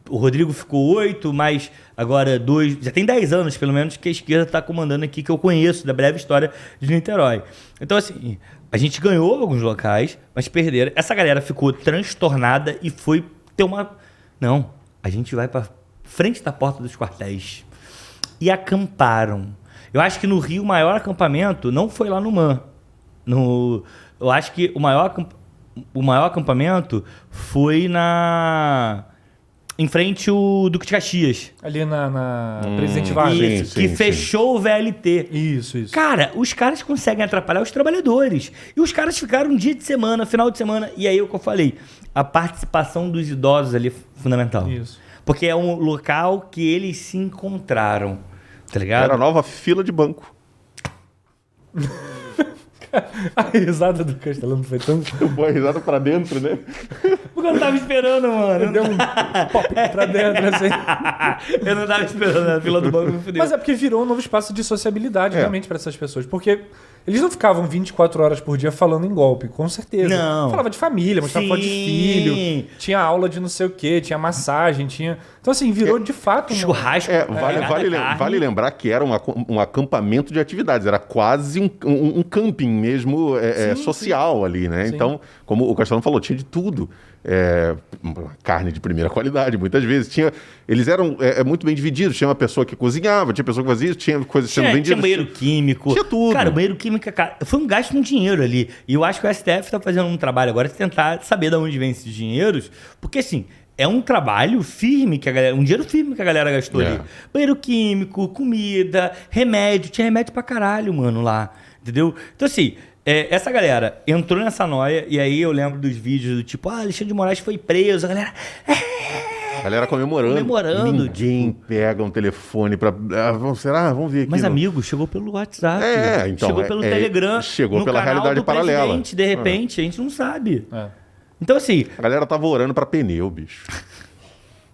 O Rodrigo ficou 8, mas agora 2... Já tem 10 anos, pelo menos, que a esquerda está comandando aqui, que eu conheço, da breve história de Niterói. Então, assim, a gente ganhou alguns locais, mas perderam. Essa galera ficou transtornada e foi ter uma... Não, a gente vai para frente da porta dos quartéis. E acamparam. Eu acho que no Rio o maior acampamento não foi lá no MAN. Eu acho que o maior acampamento foi em frente ao Duque de Caxias. Ali na Presidente Vargas. Isso, que fechou o VLT. Isso. Cara, os caras conseguem atrapalhar os trabalhadores. E os caras ficaram um dia de semana, final de semana. E aí é o que eu falei. A participação dos idosos ali é fundamental. Isso. Porque é um local que eles se encontraram. Tá ligado? Era a nova fila de banco. A risada do Castelano foi tão... Boa risada pra dentro, né? Porque eu não tava esperando, mano. Deu um pop pra dentro, assim. Eu não tava esperando na fila do banco. Me fudeu. Mas é porque virou um novo espaço de sociabilidade realmente para essas pessoas. Porque eles não ficavam 24 horas por dia falando em golpe, com certeza. Não. Falava de família, mostrava foto de filho, tinha aula de não sei o quê, tinha massagem, tinha... Então, assim, virou de fato... Churrasco. Vale lembrar que era um acampamento de atividades, era quase um camping mesmo social ali, né? Sim. Então, como o Castelano falou, tinha de tudo. Carne de primeira qualidade, muitas vezes. Eles eram muito bem divididos. Tinha uma pessoa que cozinhava, tinha pessoa que fazia, tinha coisas sendo vendidas. Tinha banheiro químico. Tinha tudo. Cara, banheiro químico, cara, foi um gasto de dinheiro ali. E eu acho que o STF está fazendo um trabalho agora de tentar saber de onde vem esses dinheiros. Porque, assim, é um trabalho firme que a galera... Um dinheiro firme que a galera gastou ali. Banheiro químico, comida, remédio. Tinha remédio pra caralho, mano, lá. Entendeu? Então, assim... essa galera entrou nessa noia, e aí eu lembro dos vídeos do tipo, Alexandre de Moraes foi preso, a galera... A galera comemorando. Ninguém pega um telefone pra... será? Vamos ver aqui. Mas, amigo, chegou pelo WhatsApp. Então... Chegou pelo Telegram. Chegou pela canal realidade do paralela. Presidente, de repente, a gente não sabe. Então, assim... A galera tava orando pra pneu, bicho.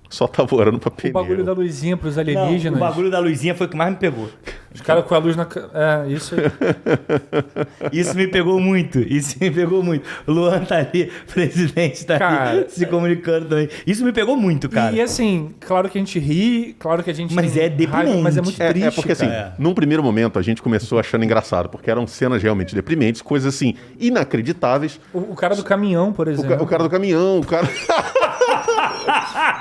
Só tava orando pra O pneu. bagulho da luzinha pros alienígenas. O bagulho da luzinha foi o que mais me pegou. Os caras com a luz na... isso aí. Isso me pegou muito. O Luan tá ali, presidente tá ali se comunicando também. Isso me pegou muito, cara. E assim, claro que a gente ri, claro que a gente... Mas é deprimente. Mas é muito triste, porque assim, num primeiro momento a gente começou achando engraçado, porque eram cenas realmente deprimentes, coisas assim, inacreditáveis. O cara do caminhão, por exemplo. O cara do caminhão, o cara...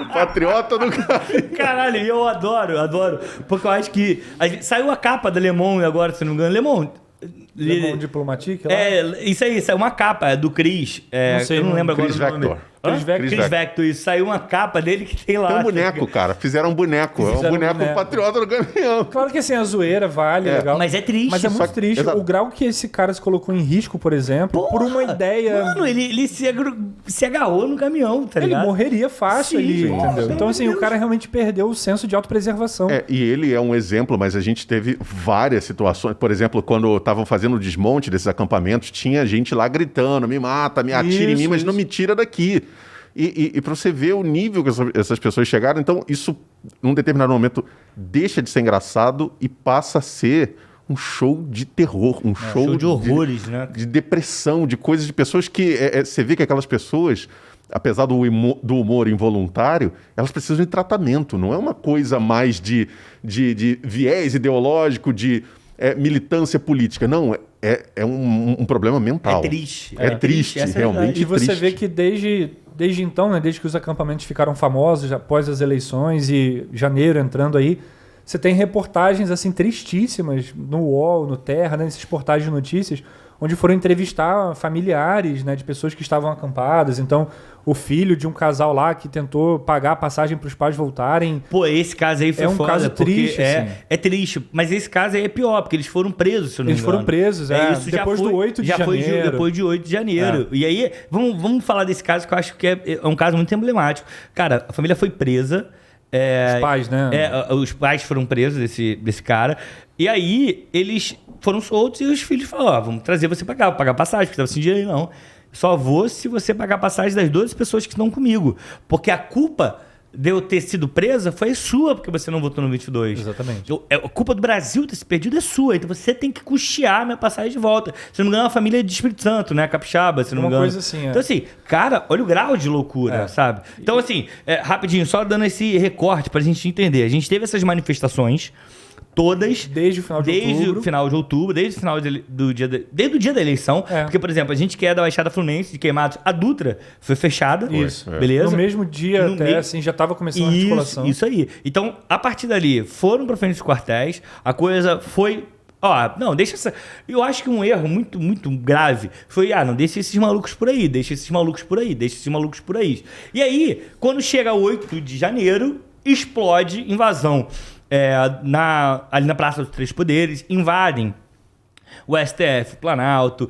O patriota do caminhão. Caralho, eu adoro. Porque eu acho que... Saiu a capa da Le Monde agora, se não me engano. Le Monde Diplomatique? Isso aí, saiu uma capa do Cris. Eu não lembro agora Chris o nome. Vector. Chris Vector, isso. Saiu uma capa dele que tem lá. Tem um boneco, cara. Fizeram um boneco. É um boneco patriota do caminhão. Claro que assim, a zoeira vale, legal. Mas é triste. Mas é muito triste. Exato. O grau que esse cara se colocou em risco, por exemplo, por uma ideia... Mano, ele se agarrou no caminhão, tá ligado? Ele morreria fácil ali, entendeu? Então, assim, o cara realmente perdeu o senso de autopreservação. E ele é um exemplo, mas a gente teve várias situações. Por exemplo, quando estavam fazendo o desmonte desses acampamentos, tinha gente lá gritando, me mata, me atira em mim, mas não me tira daqui. E para você ver o nível que essas pessoas chegaram, então isso, num determinado momento, deixa de ser engraçado e passa a ser um show de terror, um show de horrores, né? De depressão, de coisas de pessoas que... você vê que aquelas pessoas, apesar do humor involuntário, elas precisam de tratamento, não é uma coisa mais de viés ideológico, de militância política, não, é um problema mental. É triste. É triste, realmente. E você triste. vê que desde então, né, desde que os acampamentos ficaram famosos, após as eleições e janeiro entrando aí, você tem reportagens assim tristíssimas no UOL, no Terra, né, nesses portais de notícias, onde foram entrevistar familiares, né, de pessoas que estavam acampadas. Então, o filho de um casal lá que tentou pagar a passagem para os pais voltarem. Pô, esse caso aí foi um foda, caso triste, assim. É triste, mas esse caso aí é pior, porque eles foram presos, se eu não me engano. Eles foram presos, Isso depois do 8 de janeiro. Depois de 8 de janeiro. E aí, vamos falar desse caso que eu acho que é um caso muito emblemático. Cara, a família foi presa. Os pais, né? Os pais foram presos desse cara. E aí, eles foram soltos e os filhos falaram, vamos trazer você pra cá, vou pagar passagem, porque tava sem dinheiro, não. Só vou se você pagar passagem das 12 pessoas que estão comigo. Porque a culpa de eu ter sido presa foi sua, porque você não votou no 22. Exatamente. A culpa do Brasil ter se perdido é sua, então você tem que custear minha passagem de volta. Se não me engano, é uma família de Espírito Santo, né? Capixaba, se não me engano. Uma coisa assim, Então, assim, cara, olha o grau de loucura, sabe? Então, assim, rapidinho, só dando esse recorte pra gente entender. A gente teve essas manifestações todas Desde o final de outubro. Desde o final de outubro, desde o final desde o dia da eleição. É. Porque, por exemplo, a gente que é da Baixada Fluminense, de Queimados, a Dutra foi fechada. Isso. Beleza? No mesmo dia, No até, meio- assim, já estava começando a articulação. Isso aí. Então, a partir dali, foram pra frente dos quartéis, a coisa foi... Ó, não, deixa essa... Eu acho que um erro muito, muito grave foi, não, deixa esses malucos por aí, deixa esses malucos por aí, deixa esses malucos por aí. E aí, quando chega 8 de janeiro, explode invasão. Ali na Praça dos Três Poderes, invadem o STF, o Planalto,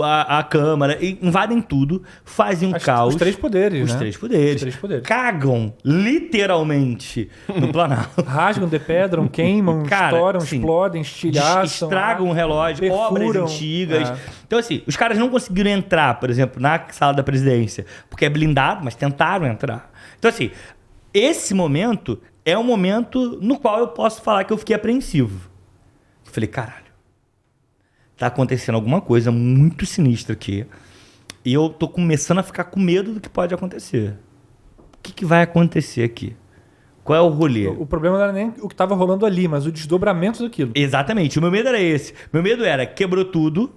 a Câmara, invadem tudo, fazem um caos. Os três poderes, Os né? três poderes. Os três poderes. Cagam, literalmente, no Planalto. Rasgam, depedram, queimam, Cara, estouram, sim. explodem, estilhaçam. Estragam o relógio, perfuram. obras antigas. É. Então, assim, os caras não conseguiram entrar, por exemplo, na sala da presidência, porque é blindado, mas tentaram entrar. Então, assim, esse momento é um momento no qual eu posso falar que eu fiquei apreensivo. Eu falei, caralho, tá acontecendo alguma coisa muito sinistra aqui. E eu tô começando a ficar com medo do que pode acontecer. O que vai acontecer aqui? Qual é o rolê? O problema não era nem o que estava rolando ali, mas o desdobramento daquilo. Exatamente. O meu medo era esse. Meu medo era, quebrou tudo.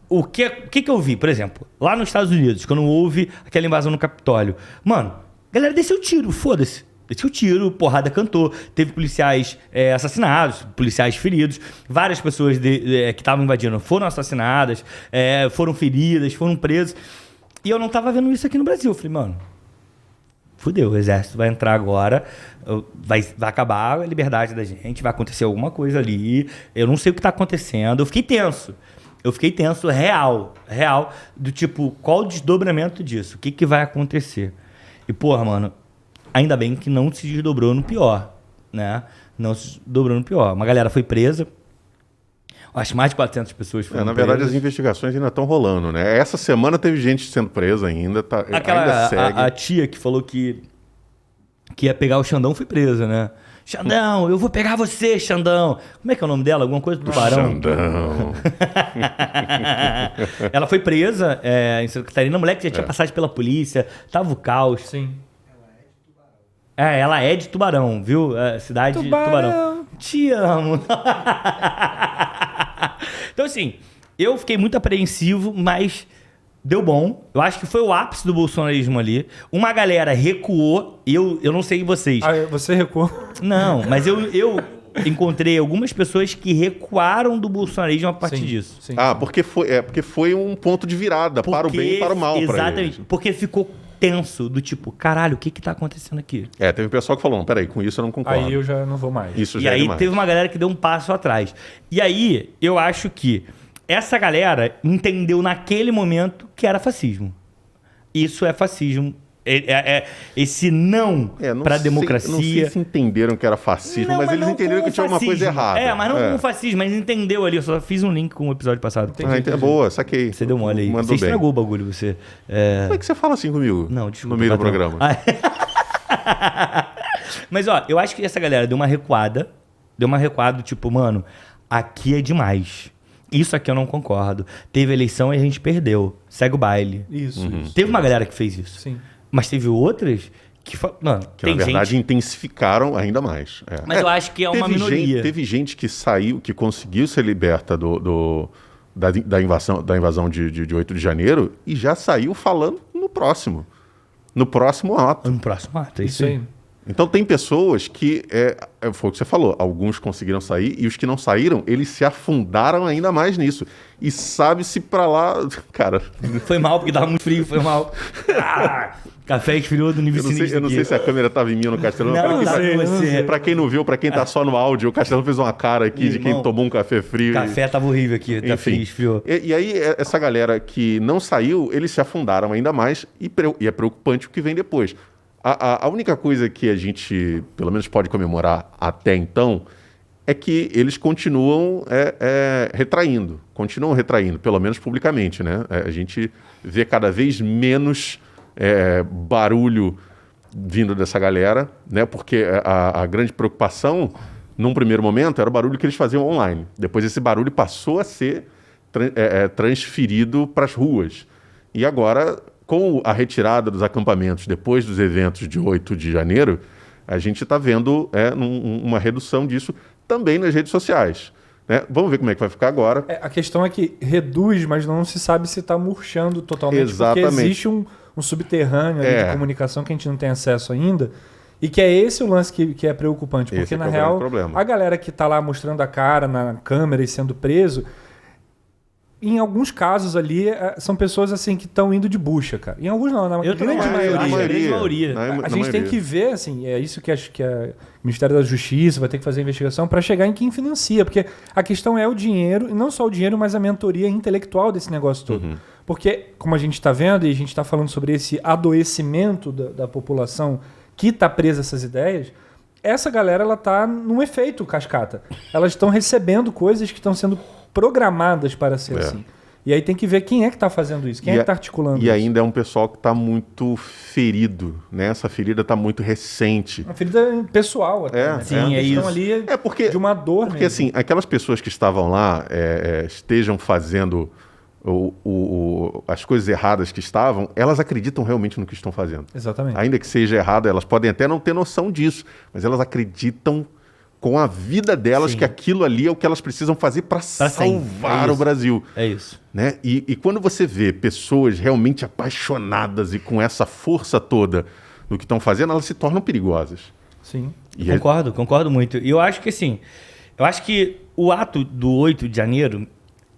O que eu vi, por exemplo, lá nos Estados Unidos, quando houve aquela invasão no Capitólio. Mano, a galera desceu o tiro, foda-se. Desceu o tiro, porrada cantou. Teve policiais assassinados, policiais feridos. Várias pessoas que estavam invadindo foram assassinadas, foram feridas, foram presas. E eu não tava vendo isso aqui no Brasil. Eu falei, mano, fudeu, o exército vai entrar agora, vai acabar a liberdade da gente, vai acontecer alguma coisa ali. Eu não sei o que tá acontecendo. Eu fiquei tenso, real, do tipo, qual o desdobramento disso? O que vai acontecer? E, porra, mano, ainda bem que não se desdobrou no pior, né? Não se desdobrou no pior. Uma galera foi presa. Acho que mais de 400 pessoas foram Na verdade, presas. as investigações ainda estão rolando, né? Essa semana teve gente sendo presa ainda, ainda segue. A tia que falou que ia pegar o Xandão foi presa, né? Xandão, eu vou pegar você, Xandão. Como é que é o nome dela? Alguma coisa do Tubarão? Xandão. Ela foi presa em Santa Catarina. A moleque já tinha passagem pela polícia. Tava o caos. Sim. Ela é de Tubarão, viu? Cidade de Tubarão. Te amo. Então, assim, eu fiquei muito apreensivo, mas deu bom. Eu acho que foi o ápice do bolsonarismo ali. Uma galera recuou. Eu não sei vocês. Você recuou. Não, mas eu encontrei algumas pessoas que recuaram do bolsonarismo a partir disso. Sim. Porque foi um ponto de virada para o bem e para o mal. Exatamente. Porque ficou tenso, do tipo, caralho, o que tá acontecendo aqui? Teve um pessoal que falou, não, peraí, com isso eu não concordo. Aí eu já não vou mais. Isso E já é aí demais. teve uma galera que deu um passo atrás. E aí, eu acho que essa galera entendeu naquele momento que era fascismo. Isso é fascismo. Esse não pra democracia. Não sei se entenderam que era fascismo, mas eles não entenderam com que tinha alguma coisa fascismo. errada. Mas não com o fascismo, mas entendeu ali. Eu só fiz um link com o episódio passado. É boa, saquei. Você deu mole aí. Mandou Você bem. estragou o bagulho, você. Como é que você fala assim comigo? Não, desculpa. No meio do patrão. programa. Mas, ó, eu acho que essa galera deu uma recuada. Tipo, mano, aqui é demais. Isso aqui eu não concordo. Teve eleição e a gente perdeu. Segue o baile. Isso. Teve uma galera que fez isso. Sim. Mas teve outras que... Mano, Que tem na verdade gente... intensificaram ainda mais. Mas eu acho que é uma minoria. Teve gente que saiu, que conseguiu ser liberta da invasão de 8 de janeiro e já saiu falando no próximo ato. No próximo ato, é Isso aí. Então tem pessoas que, foi o que você falou, alguns conseguiram sair e os que não saíram, eles se afundaram ainda mais nisso. E sabe-se pra lá, cara... Foi mal, porque tava muito frio, foi mal. Café esfriou do nível sinistro. Eu não sei se a câmera tava em mim ou no Castelão. Não, tá com você. Pra quem não viu, pra quem tá só no áudio, o Castelão fez uma cara aqui de quem Irmão, tomou um café frio. O café tava horrível aqui, tá frio, esfriou. E aí, essa galera que não saiu, eles se afundaram ainda mais e é preocupante o que vem depois. A única coisa que a gente, pelo menos, pode comemorar até então é que eles continuam retraindo, pelo menos publicamente, né? A gente vê cada vez menos barulho vindo dessa galera, né? Porque a grande preocupação, num primeiro momento, era o barulho que eles faziam online. Depois esse barulho passou a ser transferido para as ruas. E agora, com a retirada dos acampamentos depois dos eventos de 8 de janeiro, a gente está vendo uma redução disso também nas redes sociais. Né? Vamos ver como é que vai ficar agora. A questão é que reduz, mas não se sabe se está murchando totalmente. Exatamente. Porque existe um subterrâneo ali de comunicação que a gente não tem acesso ainda. E que é esse o lance que é preocupante. Porque, na real, a galera que está lá mostrando a cara na câmera e sendo preso, em alguns casos ali, são pessoas assim que estão indo de bucha, cara. Em alguns não, na grande maioria. A gente tem que ver, assim, é isso que acho que o Ministério da Justiça vai ter que fazer a investigação para chegar em quem financia. Porque a questão é o dinheiro, e não só o dinheiro, mas a mentoria intelectual desse negócio todo. Porque, como a gente está vendo, e a gente está falando sobre esse adoecimento da população que está presa a essas ideias, essa galera ela está num efeito cascata. Elas estão recebendo coisas que estão sendo programadas para ser assim. E aí tem que ver quem é que está fazendo isso, quem é que está articulando isso. E ainda é um pessoal que está muito ferido, né? Essa ferida está muito recente. Uma ferida pessoal até. Né? Sim, é isso. Ali porque, de uma dor porque mesmo. assim, aquelas pessoas que estavam lá estejam fazendo as coisas erradas que estavam, elas acreditam realmente no que estão fazendo. Exatamente. Ainda que seja errado, elas podem até não ter noção disso, mas elas acreditam com a vida delas que aquilo ali é o que elas precisam fazer para salvar o Brasil. É isso. Né? E quando você vê pessoas realmente apaixonadas e com essa força toda no que estão fazendo, elas se tornam perigosas. Sim. Concordo muito. E eu acho que assim, o ato do 8 de janeiro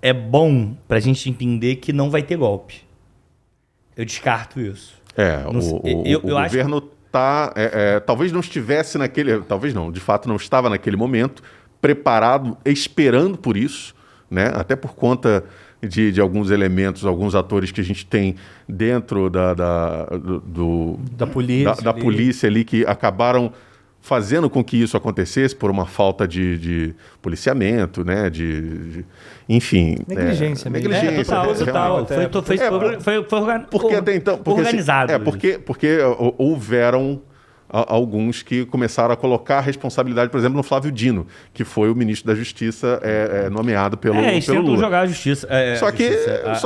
é bom para a gente entender que não vai ter golpe. Eu descarto isso. O governo talvez não estivesse talvez não, de fato não estava naquele momento preparado, esperando por isso, né? Até por conta de alguns elementos, alguns atores que a gente tem dentro da polícia ali que acabaram fazendo com que isso acontecesse por uma falta de policiamento, né? Enfim. Negligência. Total. Foi até então, organizado. Porque houveram alguns que começaram a colocar a responsabilidade, por exemplo, no Flávio Dino, que foi o ministro da Justiça nomeado pelo Lula. Jogar a justiça. Só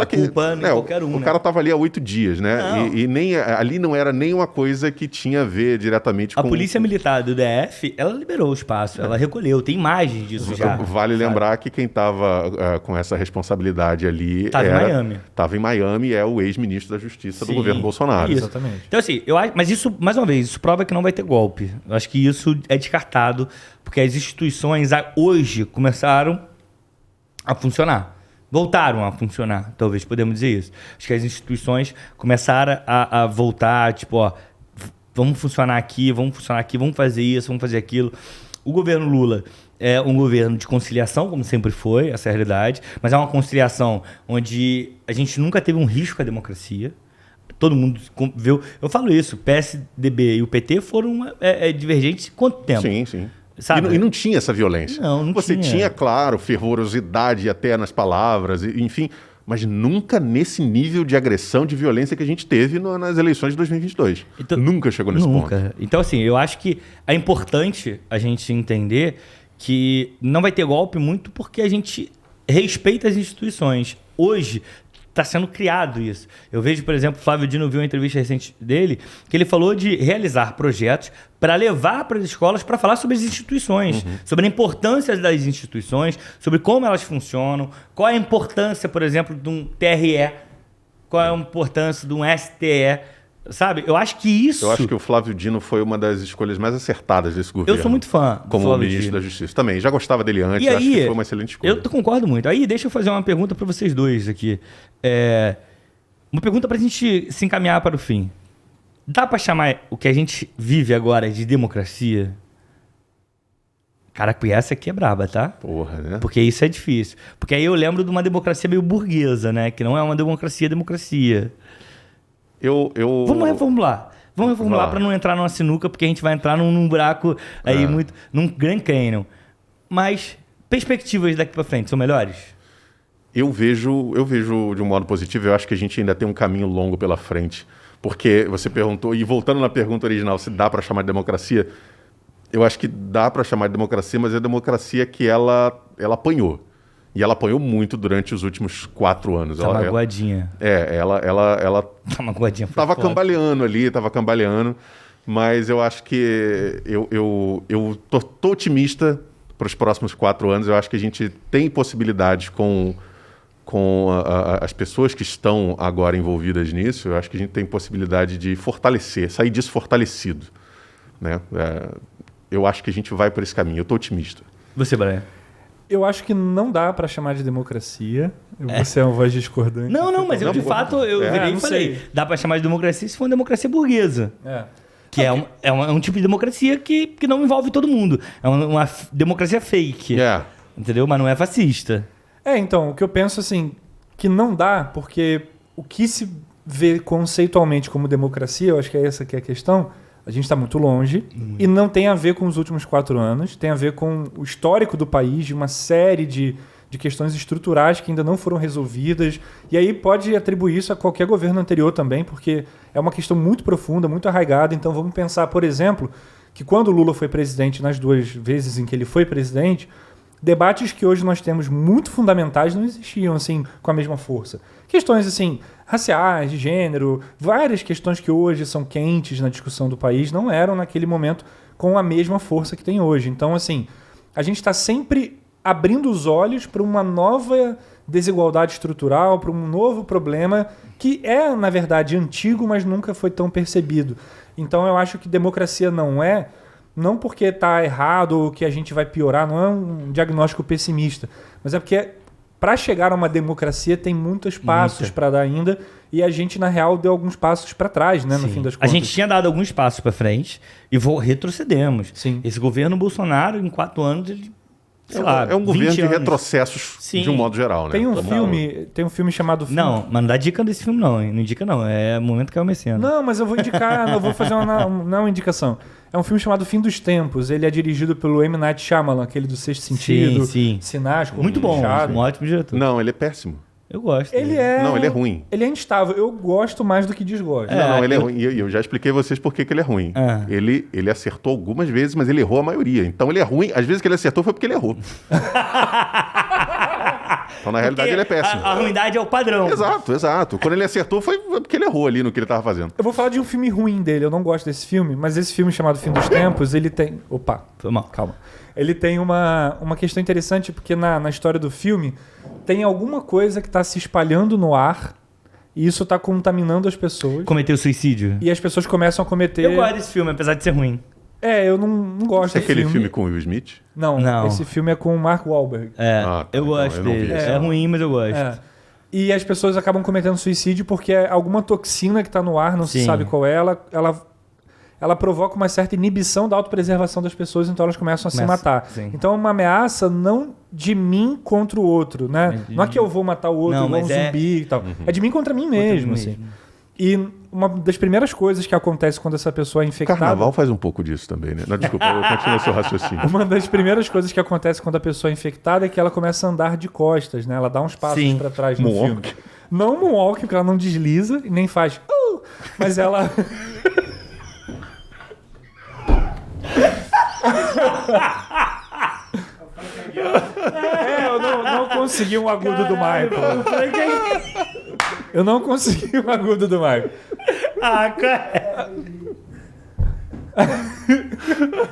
que culpa em qualquer um. O cara estava ali há 8 dias, né? E nem, ali não era nenhuma coisa que tinha a ver diretamente com... A Polícia Militar do DF, ela liberou o espaço, ela recolheu, tem imagens disso já. Vale lembrar que quem estava com essa responsabilidade ali estava em Miami e é o ex-ministro da Justiça do governo Bolsonaro. Isso. Exatamente. Então assim, eu acho, mas isso, mais uma vez, isso prova que não vai ter golpe. Eu acho que isso é descartado, porque as instituições hoje começaram a funcionar. Voltaram a funcionar, talvez podemos dizer isso. Acho que as instituições começaram a voltar, tipo, vamos funcionar aqui, vamos fazer isso, vamos fazer aquilo. O governo Lula é um governo de conciliação, como sempre foi, essa é a realidade, mas é uma conciliação onde a gente nunca teve um risco à democracia. Todo mundo viu. Eu falo isso, o PSDB e o PT foram divergentes há quanto tempo? Sim. Sabe? E não tinha essa violência. Não Você tinha, claro, fervorosidade até nas palavras, enfim, mas nunca nesse nível de agressão, de violência que a gente teve nas eleições de 2022. Então, nunca chegou nesse ponto. Então, assim, eu acho que é importante a gente entender que não vai ter golpe muito porque a gente respeita as instituições. Hoje está sendo criado isso. Eu vejo, por exemplo, o Flávio Dino viu uma entrevista recente dele, que ele falou de realizar projetos para levar para as escolas para falar sobre as instituições, sobre a importância das instituições, sobre como elas funcionam, qual é a importância, por exemplo, de um TRE, qual é a importância de um STE, sabe? Eu acho que isso... Eu acho que o Flávio Dino foi uma das escolhas mais acertadas desse governo. Eu sou muito fã do como Flávio ministro Dino. da Justiça. Também, já gostava dele antes, aí, acho que foi uma excelente escolha. Eu concordo muito. Aí, deixa eu fazer uma pergunta para vocês dois aqui. Uma pergunta para a gente se encaminhar para o fim. Dá para chamar o que a gente vive agora de democracia? Caraca, essa aqui é braba, tá? Porra, né? Porque isso é difícil. Porque aí eu lembro de uma democracia meio burguesa, né? Que não é uma democracia. Vamos reformular. Para não entrar numa sinuca, porque a gente vai entrar num buraco aí num Grand Canyon. Mas perspectivas daqui para frente são melhores? Eu vejo de um modo positivo. Eu acho que a gente ainda tem um caminho longo pela frente Porque você perguntou, e voltando na pergunta original, se dá para chamar de democracia, eu acho que dá para chamar de democracia, mas é a democracia que ela apanhou. E ela apanhou muito durante os últimos 4 anos. Tá magoadinha. Ela Tá magoadinha. tava cambaleando ali, mas eu acho que eu tô otimista para os próximos 4 anos. Eu acho que a gente tem possibilidades com as pessoas que estão agora envolvidas nisso. Eu acho que a gente tem possibilidade de sair disso fortalecido, né? Eu acho que a gente vai por esse caminho. Eu tô otimista. Você, Brian? Eu acho que não dá pra chamar de democracia. Você é uma voz discordante. Não, mas eu de fato virei e não falei. sei. Dá pra chamar de democracia se for uma democracia burguesa. É. Que é um tipo de democracia que não envolve todo mundo. É uma democracia fake. Entendeu? Mas não é fascista. Então, o que eu penso assim, que não dá, porque o que se vê conceitualmente como democracia, eu acho que é essa que é a questão, a gente está muito longe e não tem a ver com os últimos 4 anos, tem a ver com o histórico do país, de uma série de questões estruturais que ainda não foram resolvidas. E aí pode atribuir isso a qualquer governo anterior também, porque é uma questão muito profunda, muito arraigada. Então vamos pensar, por exemplo, que quando o Lula foi presidente, nas 2 vezes em que ele foi presidente, debates que hoje nós temos muito fundamentais não existiam assim com a mesma força. Questões assim, raciais, de gênero, várias questões que hoje são quentes na discussão do país não eram naquele momento com a mesma força que tem hoje. Então, assim, a gente está sempre abrindo os olhos para uma nova desigualdade estrutural, para um novo problema que é, na verdade, antigo, mas nunca foi tão percebido. Então, eu acho que democracia não porque está errado ou que a gente vai piorar, não é um diagnóstico pessimista, mas é porque para chegar a uma democracia tem muitos passos para dar ainda e a gente, na real, deu alguns passos para trás, né, no fim das contas. A gente tinha dado alguns passos para frente e retrocedemos. Sim. Esse governo Bolsonaro, em 4 anos, ele, sei lá, é um governo 20 de anos. retrocessos de um modo geral, né? Tem um filme chamado... Não, mas não dá dica desse filme não, hein? Não indica não, é o momento que é o Messiano. Não, mas eu vou indicar, eu vou fazer uma indicação. É um filme chamado Fim dos Tempos. Ele é dirigido pelo M. Night Shyamalan, aquele do Sexto Sentido, sim. Sinais, Muito bom, um ótimo diretor. Não, ele é péssimo. Eu gosto. Não, ele é ruim. Ele é instável. Eu gosto mais do que desgosto. Não, ele é ruim. E eu já expliquei a vocês por que ele é ruim. Ele acertou algumas vezes, mas ele errou a maioria. Então ele é ruim. Às vezes que ele acertou foi porque ele errou. Então, na realidade, ele é péssimo. A ruindade é o padrão. Exato. Quando ele acertou foi porque ele errou ali no que ele estava fazendo. Eu vou falar de um filme ruim dele. Eu não gosto desse filme, mas esse filme chamado Fim dos Tempos, ele tem... Opa, Foi mal. calma. Ele tem uma questão interessante, porque na história do filme tem alguma coisa que está se espalhando no ar e isso está contaminando as pessoas. Cometeu suicídio. E as pessoas começam a cometer... Eu gosto desse filme, apesar de ser ruim. Eu não gosto É desse aquele filme com o Will Smith? Não, esse filme é com o Mark Wahlberg. Eu gosto eu não vi dele. esse. É ruim, mas eu gosto. E as pessoas acabam cometendo suicídio porque alguma toxina que está no ar, não se Sim. sabe qual é, ela provoca uma certa inibição da autopreservação das pessoas, então elas começam a se matar. Sim. Então é uma ameaça não de mim contra o outro, né? Não é que eu vou matar o outro, igual um zumbi e tal. É de mim contra mim mesmo, assim. E uma das primeiras coisas que acontece quando essa pessoa é infectada... Carnaval faz um pouco disso também, né? Não, desculpa, eu continuo seu raciocínio. Uma das primeiras coisas que acontece quando a pessoa é infectada é que ela começa a andar de costas, né? Ela dá uns passos Sim. pra trás no Moonwalk. filme. Não moonwalk, porque ela não desliza e nem faz... mas ela... eu não consegui um agudo do Michael. Eu não consegui um agudo do Michael. Cara.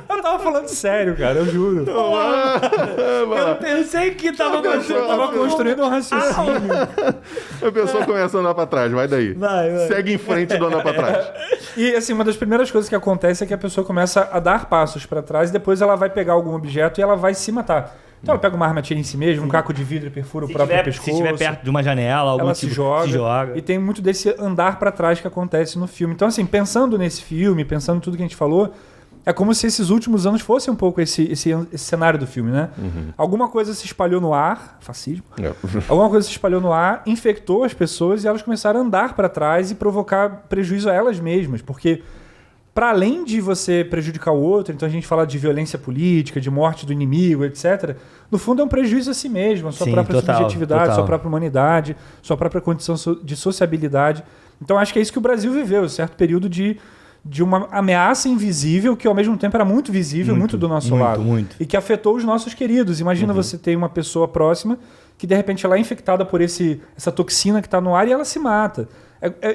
Eu tava falando sério, cara, eu juro. Eu pensei que tava Eu tava construindo um raciocínio. A pessoa começa a andar pra trás, vai daí. Vai. Segue em frente do andar pra trás. E assim, uma das primeiras coisas que acontece é que a pessoa começa a dar passos pra trás e depois ela vai pegar algum objeto e ela vai se matar. Então ela pega uma arma, atira em si mesma, um caco de vidro e perfura o próprio pescoço. Se estiver perto de uma janela, algum ela tipo, se joga. E tem muito desse andar pra trás que acontece no filme. Então, assim, pensando nesse filme, pensando em tudo que a gente falou, é como se esses últimos anos fossem um pouco esse cenário do filme, né? Alguma coisa se espalhou no ar, fascismo. Alguma coisa se espalhou no ar, infectou as pessoas e elas começaram a andar pra trás e provocar prejuízo a elas mesmas. Porque para além de você prejudicar o outro, então a gente fala de violência política, de morte do inimigo, etc., no fundo é um prejuízo a si mesmo, a sua Sim, própria total, subjetividade, total. sua própria humanidade, sua própria condição de sociabilidade. Então acho que é isso que o Brasil viveu, um certo período de uma ameaça invisível que ao mesmo tempo era muito visível, muito do nosso lado. muito. E que afetou os nossos queridos. Imagina você ter uma pessoa próxima que de repente ela é infectada por essa toxina que está no ar e ela se mata.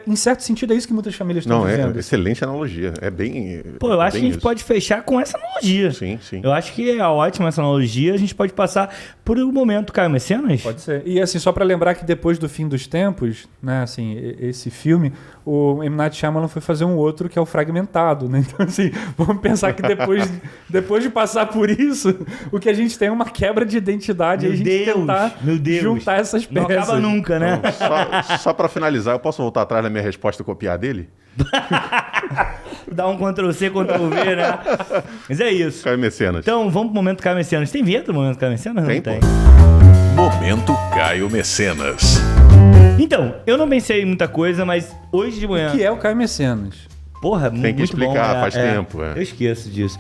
Em certo sentido, é isso que muitas famílias estão Não, vivendo. é excelente analogia. É bem. Pô, eu acho bem que a gente isso. pode fechar com essa analogia. Sim, sim. Eu acho que é ótima essa analogia. A gente pode passar por um momento, Caio Mecenas. Pode ser. E assim, só para lembrar que depois do Fim dos Tempos, né, assim, esse filme, o M. Night Shyamalan foi fazer um outro que é o Fragmentado, né? Então, assim, vamos pensar que depois de passar por isso, o que a gente tem é uma quebra de identidade e a gente tentar juntar essas peças. Não acaba nunca, né? Então, só para finalizar, eu posso voltar atrás da minha resposta e copiar dele? Dá um Ctrl-C, Ctrl-V, né? Mas é isso. Caio Mecenas. Então, vamos pro momento Caio Mecenas. Tem vinheta no momento Caio Mecenas? Não Tem, tem. pô. Momento Caio Mecenas. Então, eu não pensei em muita coisa, mas hoje de manhã... O que é o Caio Mecenas? Porra, Tem que muito explicar, bom, faz tempo. Eu esqueço disso.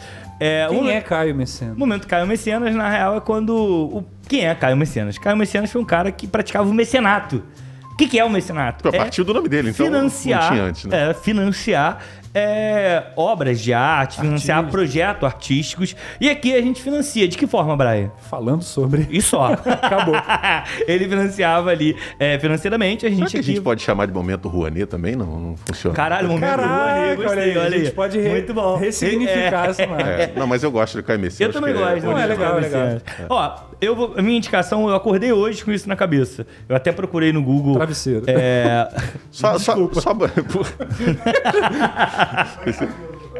Quem é Caio Mecenas? O momento Caio Mecenas, na real, é quando... Quem é Caio Mecenas? Caio Mecenas foi um cara que praticava o mecenato. O que é o mecenato? Pô, partiu do nome dele, então Financiar, não tinha antes, né? financiar obras de arte, financiar projetos artísticos. E aqui a gente financia. De que forma, Brian? Falando sobre... E só. Acabou. Ele financiava ali financeiramente. A Será gente que a aqui... gente pode chamar de momento Rouanet também? Não funciona. Caralho, momento Caraca, gostei, olha aí, olha a gente aí. pode Muito bom. ressignificar essa marca. Não, mas eu gosto de Caio Eu Mecenas. também que gosto. Não, é legal, Caio legal. Mecenas. Ó, a minha indicação, eu acordei hoje com isso na cabeça. Eu até procurei no Google. Travesseiro. Só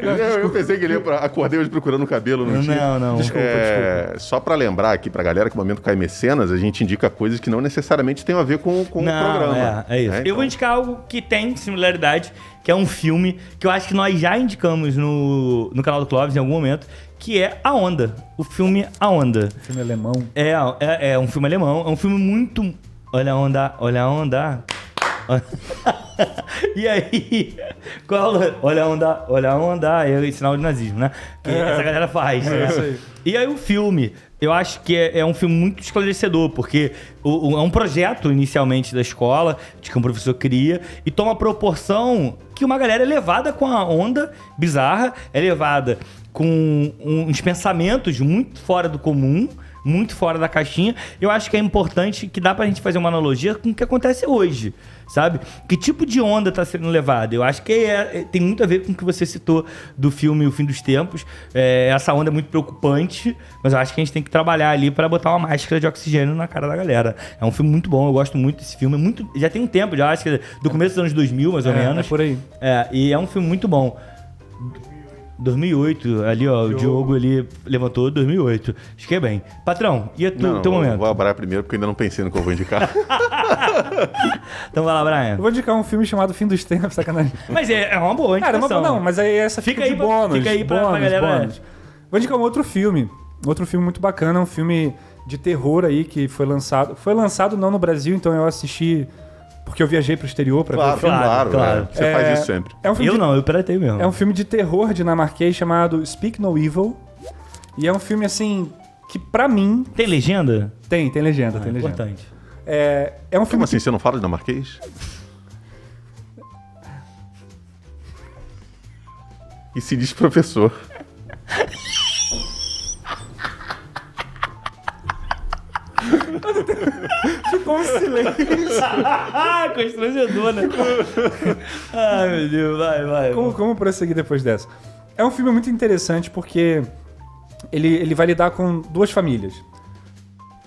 eu pensei que ele ia acordei hoje procurando o cabelo, não tinha. Não. Desculpa. Só pra lembrar aqui pra galera que no momento Caio Mecenas, a gente indica coisas que não necessariamente tem a ver com o programa. É isso. Né? Eu vou indicar algo que tem similaridade, que é um filme que eu acho que nós já indicamos no canal do Clóvis em algum momento, que é A Onda. O filme A Onda. Filme alemão. É um filme alemão. É um filme muito... Olha a onda, olha a onda. E aí, olha a onda, é sinal de nazismo, né? Que essa galera faz. Né? isso aí. E aí o filme, eu acho que é um filme muito esclarecedor, porque é um projeto inicialmente da escola, de que um professor cria, e toma proporção que uma galera é levada com a onda bizarra, é levada com uns pensamentos muito fora do comum, muito fora da caixinha. Eu acho que é importante, que dá pra gente fazer uma analogia com o que acontece hoje, sabe? Que tipo de onda tá sendo levada? Eu acho que tem muito a ver com o que você citou do filme O Fim dos Tempos. Essa onda é muito preocupante, mas eu acho que a gente tem que trabalhar ali pra botar uma máscara de oxigênio na cara da galera. É um filme muito bom, eu gosto muito desse filme. Já tem um tempo, já acho que do começo dos anos 2000, mais ou menos. É por aí. E é um filme muito bom. 2008, ali ó, o Diogo ali levantou 2008. Acho que é bem. Patrão, e teu momento? Vou abrar primeiro porque ainda não pensei no que eu vou indicar. Então vai lá, Brian. Eu vou indicar um filme chamado Fim dos Tempos, sacanagem. Mas é uma boa Cara, indicação. não, mas aí essa Fica de aí pra- bônus. fica aí pra galera- bônus. Vou indicar um outro filme. Outro filme muito bacana, um filme de terror aí que foi lançado. Foi lançado não no Brasil, então eu assisti porque eu viajei pro exterior pra ver o filme. claro. Você faz isso sempre. É um filme Eu piratei mesmo. É um filme de terror dinamarquês chamado Speak No Evil. E é um filme, assim, que pra mim... Tem legenda? Tem legenda, tem legenda. Importante. É um filme Como assim, você não fala dinamarquês? E se diz professor. com silêncio. Constrangedor, né? Ai, meu Deus, vai. Como prosseguir depois dessa? É um filme muito interessante porque ele vai lidar com duas famílias.